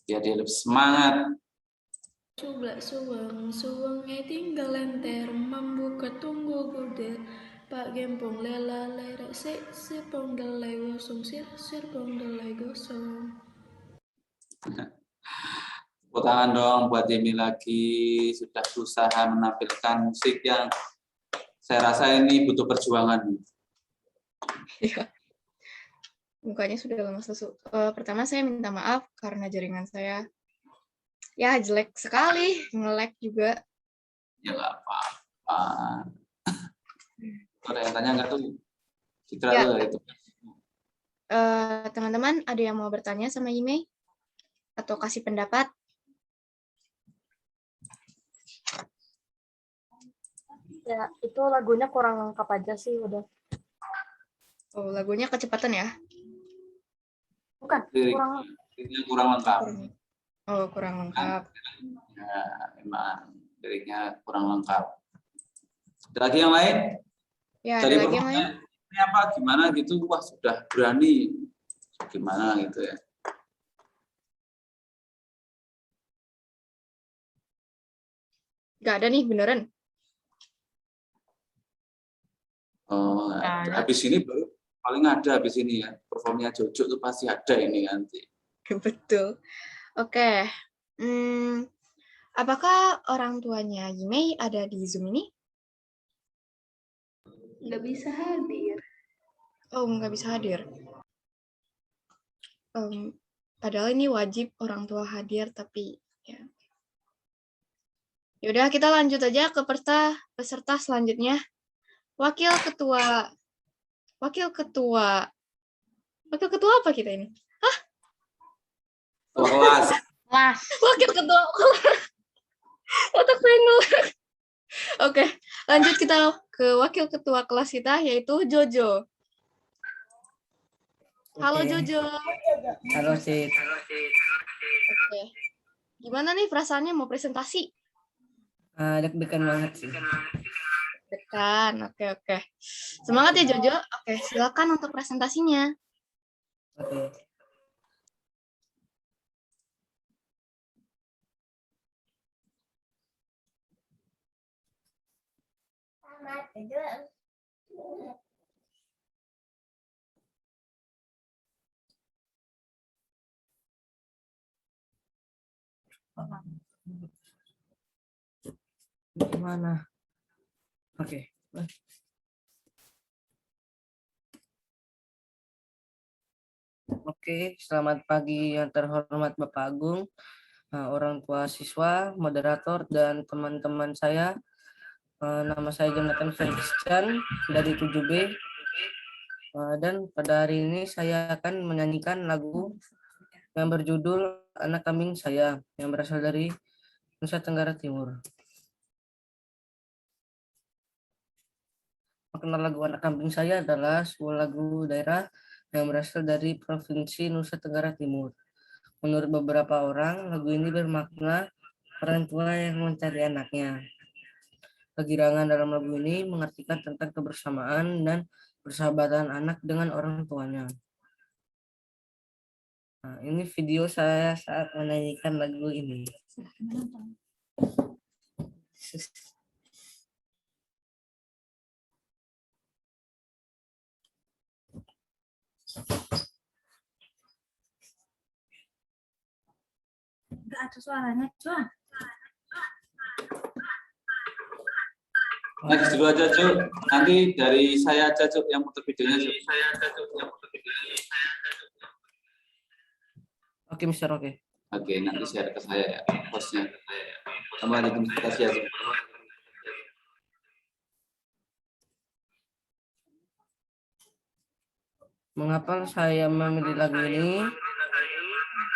Biar dia lebih semangat. Coba suweng tinggal lenter membuka tunggu gede Pak Gempong lela lerek si ponggelai gosong sir ponggelai gosong. Tepuk tangan dong buat Yemi lagi. Sudah berusaha menampilkan musik yang saya rasa ini butuh perjuangan. Iya. Mukanya sudah lemas lesu. Pertama saya minta maaf karena jaringan saya ya jelek sekali, nge-lag juga. Ya nggak apa-apa. Ada yang tanya nggak tuh? Citra Ya. itu. Teman-teman ada yang mau bertanya sama Yimei? Atau kasih pendapat? Ya, itu lagunya kurang lengkap aja sih udah. Oh, lagunya kecepatan ya? Bukan, Liriknya kurang lengkap. Oh, kurang lengkap. Ya, memang liriknya kurang lengkap. Ada lagi yang lain? Ya, Dari ada lagi yang lain? Ini apa? Gimana gitu? Wah, sudah berani. Gimana gitu ya? Nggak ada nih, beneran. Oh, habis ini baru paling ada habis ini ya. Performnya Jojo tuh pasti ada ini nanti. Betul. Oke. Apakah orang tuanya Yimei ada di Zoom ini? Nggak bisa hadir. Oh, nggak bisa hadir. Padahal ini wajib orang tua hadir, tapi ya. Yaudah, kita lanjut aja ke peserta selanjutnya. Wakil ketua apa kita ini? Kelas. Kelas. Wakil ketua otak saya ngelag. Oke, lanjut kita ke wakil ketua kelas kita, yaitu Jojo. Halo Oke. Jojo. Halo Sid. Oke. Gimana nih perasaannya mau presentasi? Deg-degan banget sih. Dekan, oke. Semangat ya Jojo. Oke, silakan untuk presentasinya. Oke. Gimana? Oke. Oke, selamat pagi yang terhormat Bapak Agung, orang tua siswa, moderator, dan teman-teman saya. Nama saya Jonathan Felician dari 7B. Dan pada hari ini saya akan menyanyikan lagu yang berjudul Anak Kambing Saya, yang berasal dari Nusa Tenggara Timur. Makna lagu Anak Kambing Saya adalah sebuah lagu daerah yang berasal dari Provinsi Nusa Tenggara Timur. Menurut beberapa orang, lagu ini bermakna orang tua yang mencari anaknya. Kegirangan dalam lagu ini mengartikan tentang kebersamaan dan persahabatan anak dengan orang tuanya. Nah, ini video saya saat menyanyikan lagu ini. Enggak ada suaranya, Cuan. Next dulu aja, Cuk. Nanti dari saya aja, Cuk, yang muter videonya, Cuk. Oke, Mister, oke. Oke, nanti share ke saya ya, hostnya. Sama ada terima kasih ya, Cuk. Mengapa saya memilih lagu ini?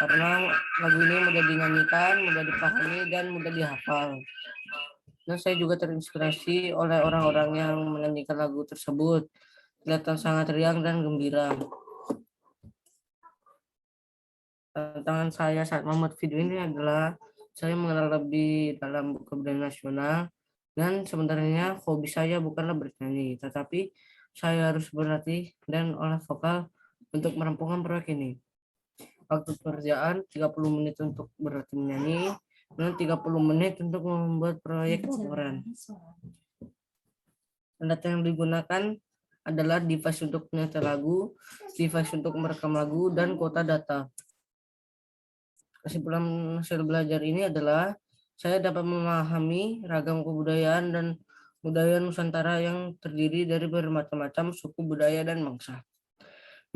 Karena lagu ini mudah dinyanyikan, mudah dipahami, dan mudah dihafal. Dan saya juga terinspirasi oleh orang-orang yang menyanyikan lagu tersebut. Kelihatan sangat riang dan gembira. Tantangan saya saat membuat video ini adalah saya mengenal lebih dalam kebudayaan nasional, dan sebenarnya hobi saya bukanlah bernyanyi, tetapi saya harus berlatih dan olah vokal untuk merampungkan proyek ini. Waktu pekerjaan 30 menit untuk berlatih menyanyi dan 30 menit untuk membuat proyek laporan. Data yang digunakan adalah device untuk menyetel lagu, device untuk merekam lagu, dan kuota data. Kesimpulan hasil belajar ini adalah saya dapat memahami ragam kebudayaan dan budaya Nusantara yang terdiri dari bermacam-macam suku, budaya, dan bangsa.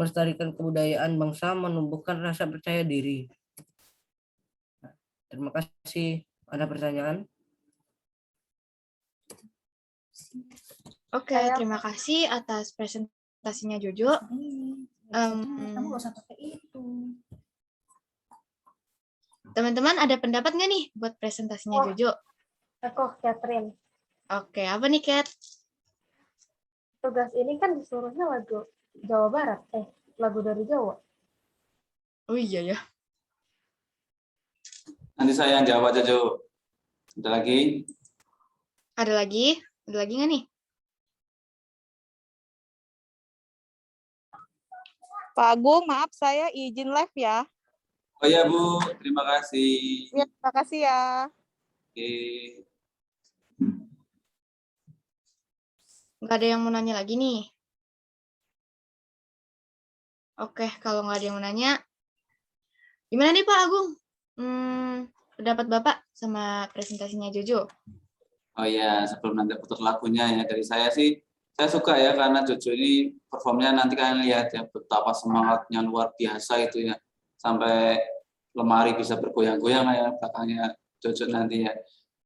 Melestarikan kebudayaan bangsa menumbuhkan rasa percaya diri. Terima kasih. Ada pertanyaan? Oke, terima kasih atas presentasinya Jojo. Kamu gak usah pakai itu. Teman-teman ada pendapat nggak nih buat presentasinya Jojo? Aku, Catherine. Oke, apa nih, Cat? Tugas ini kan disuruhnya lagu Jawa Barat, lagu dari Jawa. Oh iya ya. Nanti saya yang jawab aja, Cuk. Ada lagi? Ada lagi? Ada lagi nggak nih? Pak Agung, maaf saya izin live ya. Oh ya, Bu. Terima kasih. Ya, terima kasih ya. Oke. Nggak ada yang mau nanya lagi nih. Oke, kalau nggak ada yang mau nanya, gimana nih Pak Agung? pendapat Bapak sama presentasinya Jojo? Oh iya, sebelum nanti putar lagunya ya, dari saya sih, saya suka ya karena Jojo ini performnya nanti kalian lihat ya, betapa semangatnya luar biasa itu ya, sampai lemari bisa bergoyang-goyang ya belakangnya Jojo nanti ya.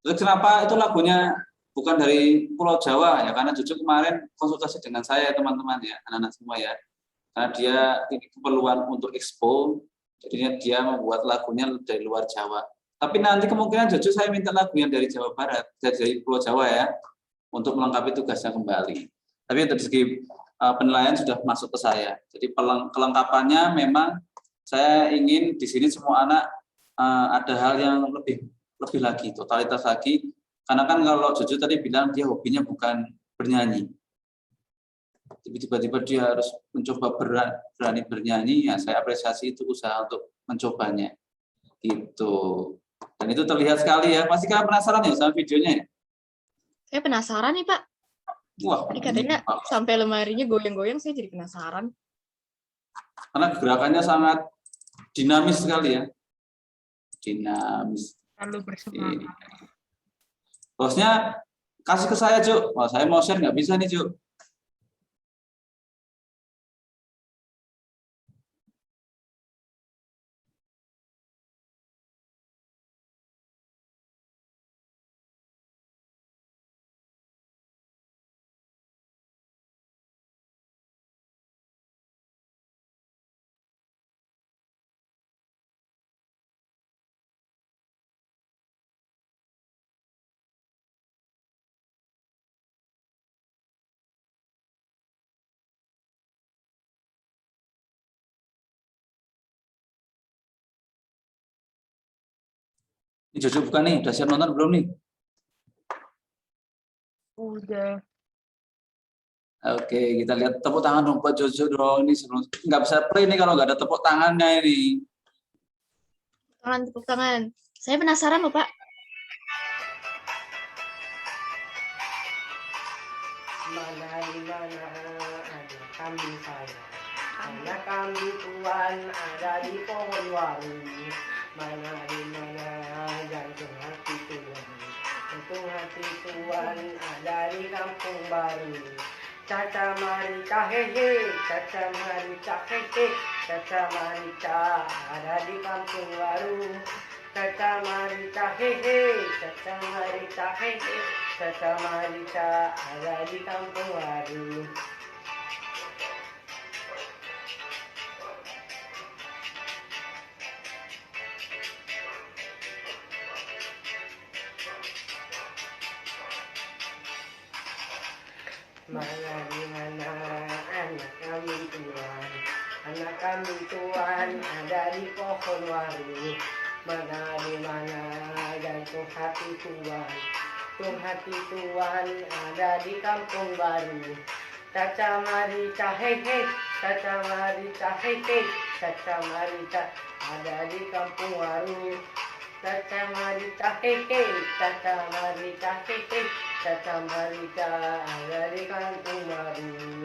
Terus kenapa itu lagunya bukan dari Pulau Jawa ya, karena Jojo kemarin konsultasi dengan saya teman-teman ya, anak-anak semua ya, karena dia ini keperluan untuk expo, jadinya dia membuat lagunya dari luar Jawa. Tapi nanti kemungkinan Jojo saya minta lagu yang dari Jawa Barat, dari Pulau Jawa ya, untuk melengkapi tugasnya kembali. Tapi dari segi penilaian sudah masuk ke saya. Jadi kelengkapannya memang saya ingin di sini semua anak ada hal yang lebih lagi, totalitas lagi. Karena kan kalau Jojo tadi bilang dia hobinya bukan bernyanyi. Tapi tiba-tiba dia harus mencoba berani bernyanyi, ya saya apresiasi itu usaha untuk mencobanya. Gitu. Dan itu terlihat sekali ya. Pasti kalian penasaran ya sama videonya ya? Saya penasaran nih, Pak. Wah, Ini katanya sampai lemarinya goyang-goyang, saya jadi penasaran. karena gerakannya sangat dinamis sekali ya. Dinamis. Lalu bersemangat. Bosnya kasih ke saya, Cuk. Wah, saya mau share nggak bisa nih, Cuk. Ini Jojo bukan nih, udah siap nonton belum nih? Udah. Oke, kita lihat tepuk tangan dong buat Jojo dong. Ini sebelum nggak bisa play nih kalau nggak ada tepuk tangannya ini. Tepuk tangan. Saya penasaran loh, Pak. Mana di mana ada kambing saya, anak kambing tuan ada di pohon waru. Mana di mana jantung hati tuan, jantung hati tuan ada di kampung baru. Caca Marica hehe, Caca Marica hehe, Caca Marica ada di kampung baru. Caca Marica hehe, Caca Marica hehe, Caca Marica ada di kampung baru. Mana di mana anak kambing tuan, anak kambing tuan ada di pohon waru. Mana di mana jantung hati tuan, jantung hati tuan ada di kampung baru. Caca Marica hehe, Caca Marica hehe, Caca Marica ada di kampung baru. Caca Marica hehe, Caca Marica hehe, Caca Marica ada di kampung baru.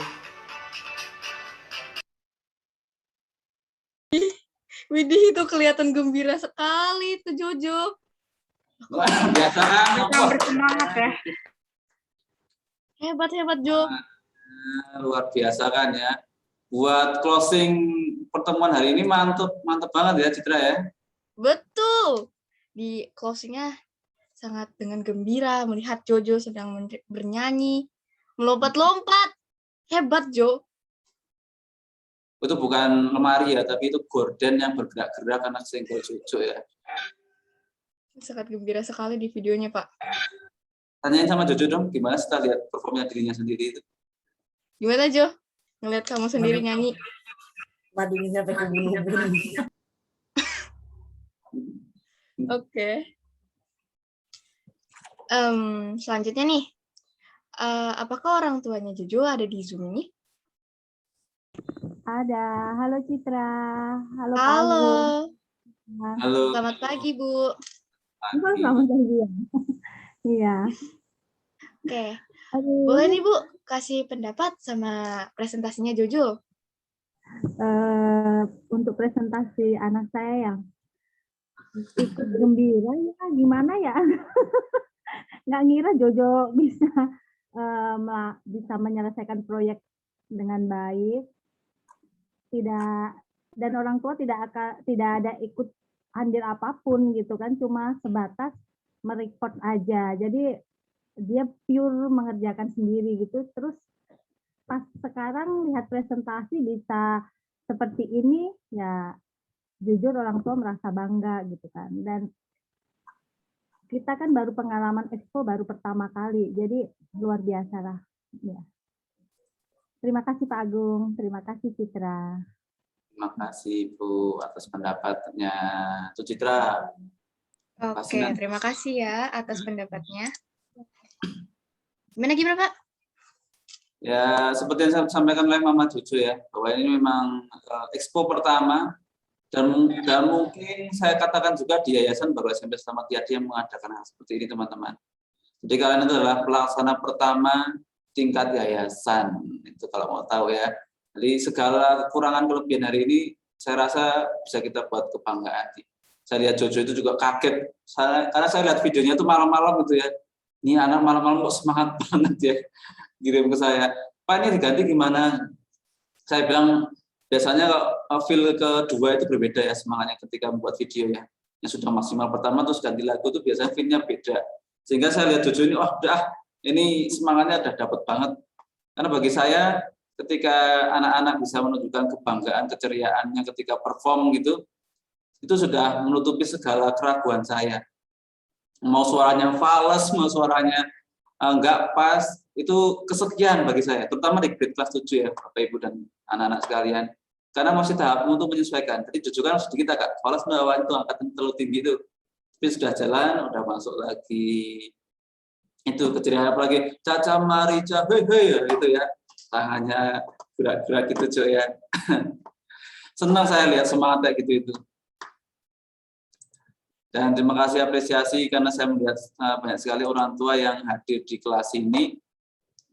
Widih, itu kelihatan gembira sekali itu Jojo. Wah, biasa kan? Kita bersemangat ya. Hebat Jo. Luar biasa kan ya. Buat closing pertemuan hari ini mantap banget ya Citra ya. Betul. Di closingnya sangat dengan gembira melihat Jojo sedang bernyanyi, melompat-lompat. Hebat Jo. Itu bukan lemari ya, tapi itu gorden yang bergerak-gerak karena senggol Jojo ya. Sangat gembira sekali di videonya, Pak. Tanyain sama Jojo dong, gimana setelah lihat performnya dirinya sendiri itu? Gimana Jo? Ngeliat kamu sendiri nyanyi. Madinya sampai ke bunuh-bunuh. Oke. Selanjutnya nih, apakah orang tuanya Jojo ada di Zoom ini? Ada. Halo Citra. Halo. Halo. Halo. Selamat pagi, Bu. Selamat pagi. Iya. Oke. Boleh nih, Bu, kasih pendapat sama presentasinya Jojo? Untuk presentasi anak saya yang ikut gembira ya, gimana ya? Nggak ngira Jojo bisa menyelesaikan proyek dengan baik. Tidak, dan orang tua tidak ada ikut andil apapun gitu kan, cuma sebatas merecord aja. Jadi dia pure mengerjakan sendiri gitu. Terus pas sekarang lihat presentasi bisa seperti ini, ya jujur orang tua merasa bangga gitu kan. Dan kita kan baru pengalaman expo baru pertama kali, jadi luar biasa lah. Ya. Terima kasih Pak Agung, terima kasih Citra. Terima kasih Bu atas pendapatnya. Bu Citra. Oke, terima kasih ya atas pendapatnya. Gimana Pak? Ya, seperti yang saya sampaikan oleh Mama Jojo ya, bahwa ini memang expo pertama dan mungkin saya katakan juga di Yayasan Baru SMP Selamat Yadi yang mengadakan hal seperti ini teman-teman. Jadi kalian itu adalah pelaksana pertama tingkat yayasan, itu kalau mau tahu ya. Jadi segala kekurangan kelebihan hari ini saya rasa bisa kita buat kebanggaan. Saya lihat Jojo itu juga kaget, karena saya lihat videonya itu malam-malam gitu ya. Ini anak malam-malam kok semangat banget ya, kirim ke saya. Pak ini diganti gimana? Saya bilang biasanya feel kedua itu berbeda ya semangatnya ketika membuat video ya. Yang sudah maksimal pertama terus ganti lagu itu biasanya feel-nya beda. Sehingga saya lihat Jojo ini, ini semangatnya udah dapat banget. Karena bagi saya ketika anak-anak bisa menunjukkan kebanggaan, keceriaannya ketika perform gitu, itu sudah menutupi segala keraguan saya. Mau suaranya fals, mau suaranya enggak pas, itu kesekian bagi saya, terutama di grade kelas 7 ya, Bapak Ibu dan anak-anak sekalian. Karena masih tahap untuk menyesuaikan. Jadi Jojo kan sedikit agak fals melawan itu angkatan terlalu tinggi itu. Tapi sudah jalan, udah masuk lagi. Itu keceriaan apalagi Caca Marica hei gitu ya, tangannya gerak-gerak gitu Jo ya. Senang saya lihat semangat kayak gitu itu. Dan terima kasih apresiasi karena saya melihat banyak sekali orang tua yang hadir di kelas ini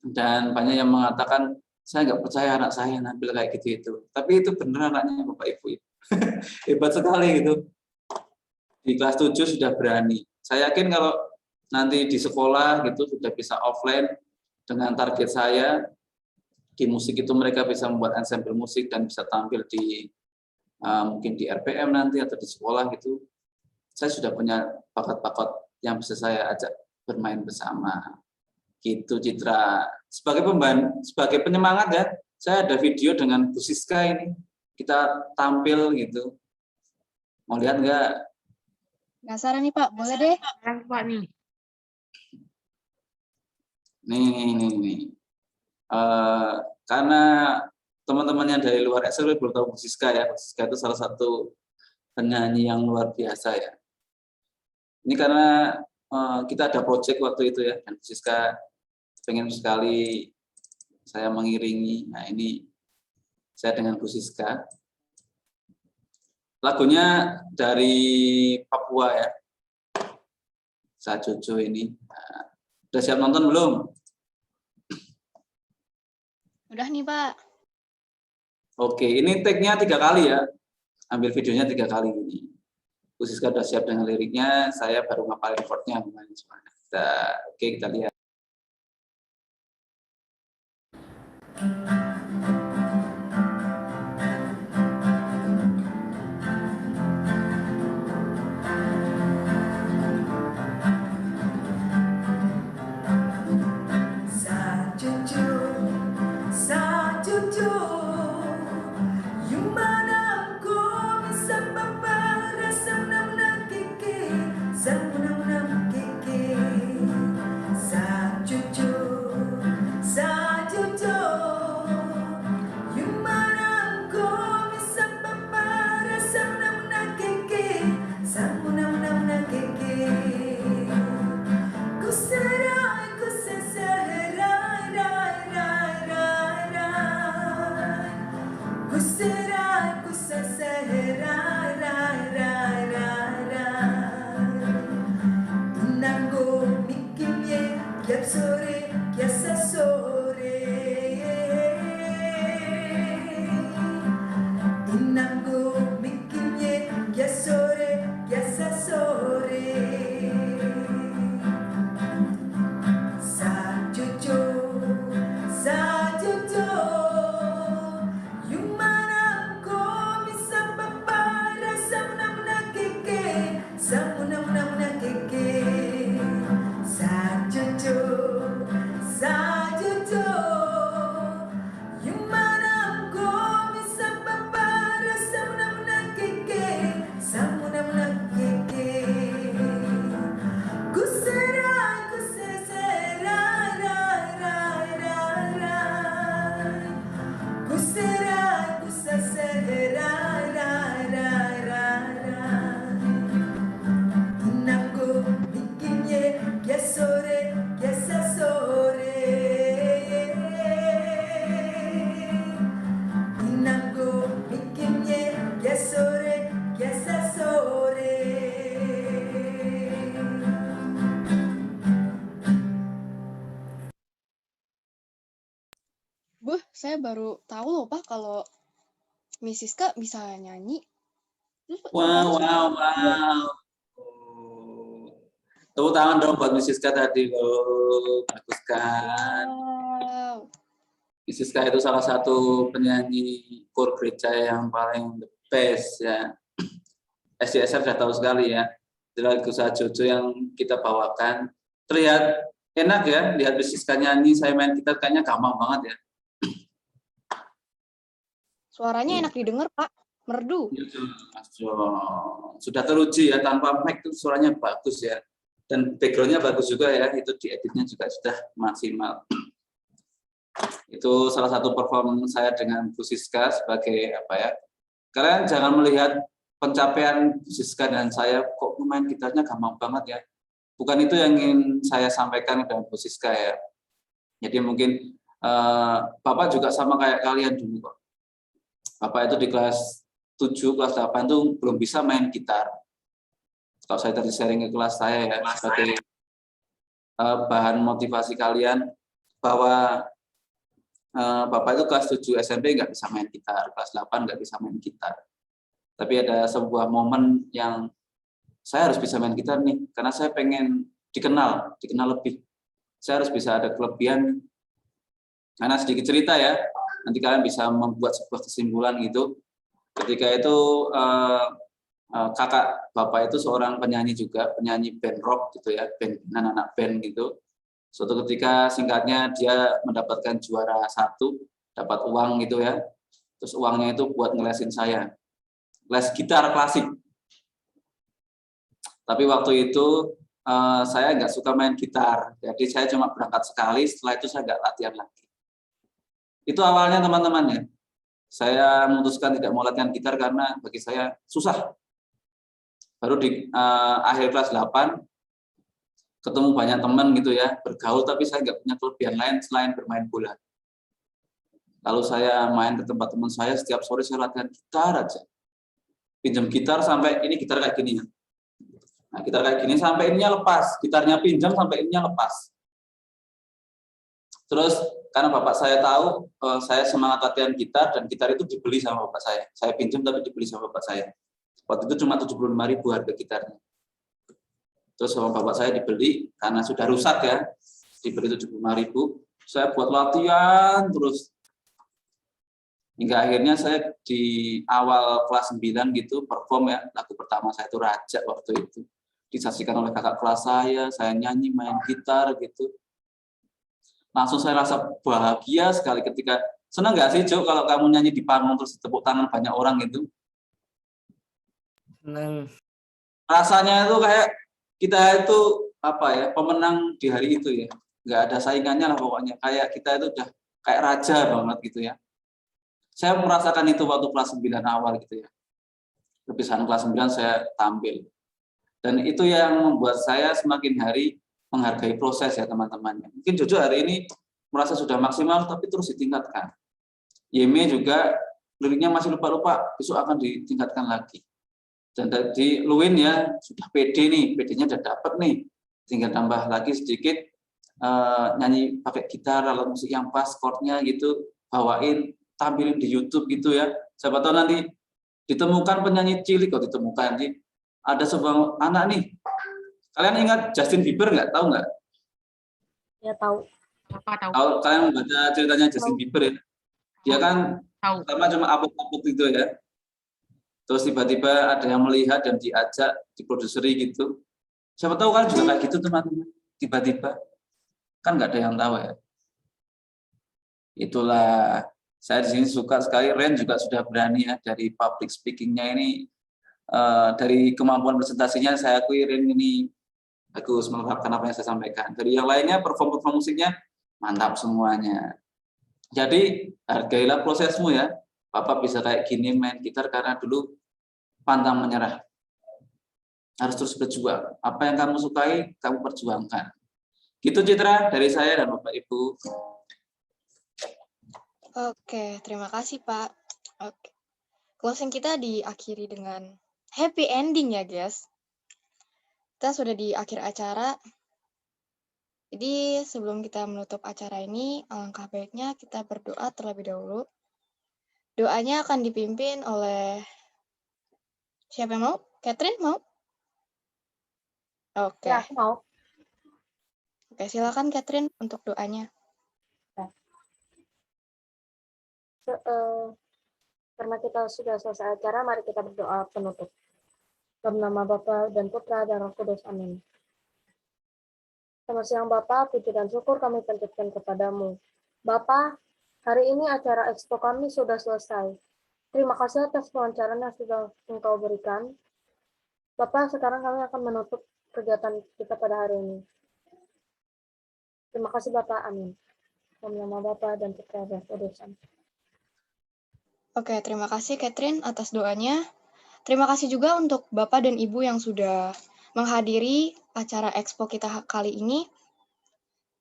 dan banyak yang mengatakan saya nggak percaya anak saya nampil kayak gitu itu. Tapi itu benar anaknya Bapak Ibu. Hebat sekali gitu. Di kelas 7 sudah berani. Saya yakin kalau nanti di sekolah gitu sudah bisa offline dengan target saya di musik itu mereka bisa membuat ensemble musik dan bisa tampil di mungkin di RPM nanti atau di sekolah gitu. Saya sudah punya bakat-bakat yang bisa saya ajak bermain bersama. Gitu Citra. Sebagai penyemangat ya, saya ada video dengan Bu Siska ini. Kita tampil gitu. Mau lihat nggak? Penasaran nih Pak, boleh deh. Pak nih. Nih. Karena teman-teman yang dari luar SLW belum tahu Bu Siska ya. Bu Siska itu salah satu penyanyi yang luar biasa ya. Ini karena kita ada project waktu itu ya, dan Bu Siska pengen sekali saya mengiringi. Nah ini saya dengan Bu Siska. Lagunya dari Papua ya. Saya Jojo ini. Nah, udah siap nonton belum? Udah nih Pak. Oke, ini take-nya 3 kali ya. Ambil videonya 3 kali ini. Bu Siska udah siap dengan liriknya, saya baru ngapalin chord-nya. Oke, kita lihat. Sa Jojo, saya baru tahu loh Pak kalau Miss Siska bisa nyanyi. Terus Wow, suaranya wow, wow. Tepuk tangan dong buat Miss Siska tadi loh. Bagus kan. wow. Miss Siska itu salah satu penyanyi kor gereja yang paling the best ya. SDSR sudah tahu sekali ya. Itu lagu Sajojo yang kita bawakan. Terlihat enak ya, lihat Miss Siska nyanyi, saya main gitar kayaknya gampang banget ya. Suaranya enak didengar Pak, merdu. Sudah teruji ya, tanpa mic itu suaranya bagus ya. Dan backgroundnya bagus juga ya, itu dieditnya juga sudah maksimal. Itu salah satu performance saya dengan Bu Siska sebagai apa ya. Kalian jangan melihat pencapaian Bu Siska dan saya kok main gitarnya gampang banget ya. Bukan itu yang ingin saya sampaikan dengan Bu Siska ya. Jadi mungkin Bapak juga sama kayak kalian dulu kok. Bapak itu di kelas 7, kelas 8 tuh belum bisa main gitar. Kalau saya tadi sharing ke kelas saya ya, sebagai bahan motivasi kalian bahwa Bapak itu kelas 7 SMP nggak bisa main gitar, kelas 8 nggak bisa main gitar. Tapi ada sebuah momen yang saya harus bisa main gitar nih, karena saya pengen dikenal lebih. Saya harus bisa ada kelebihan. Karena sedikit cerita ya, nanti kalian bisa membuat sebuah kesimpulan gitu. Ketika itu kakak Bapak itu seorang penyanyi juga, penyanyi band rock gitu ya, band anak-anak band gitu. Suatu ketika singkatnya dia mendapatkan juara 1, dapat uang gitu ya. Terus uangnya itu buat ngelesin saya, les gitar klasik. Tapi waktu itu saya nggak suka main gitar, jadi saya cuma berangkat sekali, setelah itu saya nggak latihan lagi. Itu awalnya teman-teman ya. Saya memutuskan tidak mau latihan gitar karena bagi saya susah. Baru di akhir kelas 8 ketemu banyak teman gitu ya, bergaul, tapi saya nggak punya kelebihan lain selain bermain bola. Lalu saya main ke tempat teman saya, setiap sore saya latihan gitar aja. Pinjam gitar sampai ini gitar kayak gini ya. Nah, gitar kayak gini sampai ininya lepas, gitarnya pinjam sampai ininya lepas. Terus karena bapak saya tahu saya semangat latihan gitar, dan gitar itu dibeli sama bapak saya. Saya pinjam tapi dibeli sama bapak saya. Waktu itu cuma 75.000 harga gitarnya. Terus sama bapak saya dibeli karena sudah rusak ya, dibeli 75.000. Saya buat latihan terus. Hingga akhirnya saya di awal kelas 9 gitu perform ya, lagu pertama saya itu Raja waktu itu. Disaksikan oleh kakak kelas saya nyanyi main gitar gitu. Langsung saya rasa bahagia sekali ketika, senang nggak sih Jo kalau kamu nyanyi di panggung terus tepuk tangan banyak orang gitu? Senang. Rasanya itu kayak kita itu apa ya, pemenang di hari itu ya, nggak ada saingannya lah pokoknya, kayak kita itu udah kayak raja banget gitu ya. Saya merasakan itu waktu kelas 9 awal gitu ya, perpisahan kelas 9 saya tampil, dan itu yang membuat saya semakin hari menghargai proses ya teman-temannya. Mungkin Jojo hari ini merasa sudah maksimal tapi terus ditingkatkan. Yeme juga liriknya masih lupa-lupa, besok akan ditingkatkan lagi. Dan tadi Luwin ya sudah pede nih, pedenya udah dapet nih, tinggal tambah lagi sedikit nyanyi pakai gitar, alat musik yang pas, chordnya gitu, bawain, tampilin di YouTube gitu ya. Siapa tahu nanti ditemukan penyanyi cilik, kok ditemukan nih. Ada sebuah anak nih, kalian ingat Justin Bieber nggak? Tahu nggak? Ya tahu. Tahu, kalian baca ceritanya Justin Bieber ya? Dia kan pertama cuma upload gitu ya. Terus tiba-tiba ada yang melihat dan diajak, diproduseri gitu. Siapa tahu kan juga kayak gitu teman-teman. Tiba-tiba kan nggak ada yang tahu ya. Itulah saya di sini suka sekali. Ren juga sudah berani ya dari public speakingnya ini, dari kemampuan presentasinya saya akui Ren ini bagus menerapkan apa yang saya sampaikan. Dari yang lainnya perform musiknya mantap semuanya. Jadi hargailah prosesmu ya. Bapak bisa kayak gini main gitar karena dulu pantang menyerah. Harus terus berjuang. Apa yang kamu sukai, kamu perjuangkan. Gitu Citra dari saya dan Bapak Ibu. Oke, terima kasih Pak. Oke. Closing kita diakhiri dengan happy ending ya guys. Kita sudah di akhir acara. Jadi sebelum kita menutup acara ini, alangkah baiknya kita berdoa terlebih dahulu. Doanya akan dipimpin oleh siapa yang mau? Catherine mau? Oke. Ya, aku mau. Oke, silakan Catherine untuk doanya. Karena kita sudah selesai acara, mari kita berdoa penutup. Dalam nama Bapa dan Putra dan Roh Kudus. Amin. Selamat siang Bapak, puji dan syukur kami panjatkan kepadamu. Bapak, hari ini acara expo kami sudah selesai. Terima kasih atas pelancaran yang sudah Engkau berikan. Bapak, sekarang kami akan menutup kegiatan kita pada hari ini. Terima kasih Bapak, amin. Dalam nama Bapa dan Putra dan Roh Kudus. Amin. Oke, terima kasih Catherine atas doanya. Terima kasih juga untuk Bapak dan Ibu yang sudah menghadiri acara expo kita kali ini.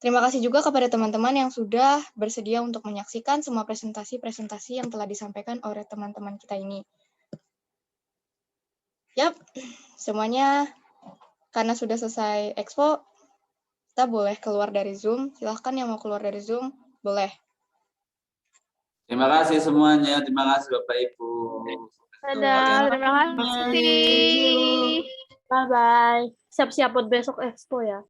Terima kasih juga kepada teman-teman yang sudah bersedia untuk menyaksikan semua presentasi-presentasi yang telah disampaikan oleh teman-teman kita ini. Yap, semuanya karena sudah selesai expo, kita boleh keluar dari Zoom. Silahkan yang mau keluar dari Zoom, boleh. Terima kasih semuanya. Terima kasih Bapak Ibu. Dadah, terima kasih. Bye-bye. Siap-siap buat besok expo ya.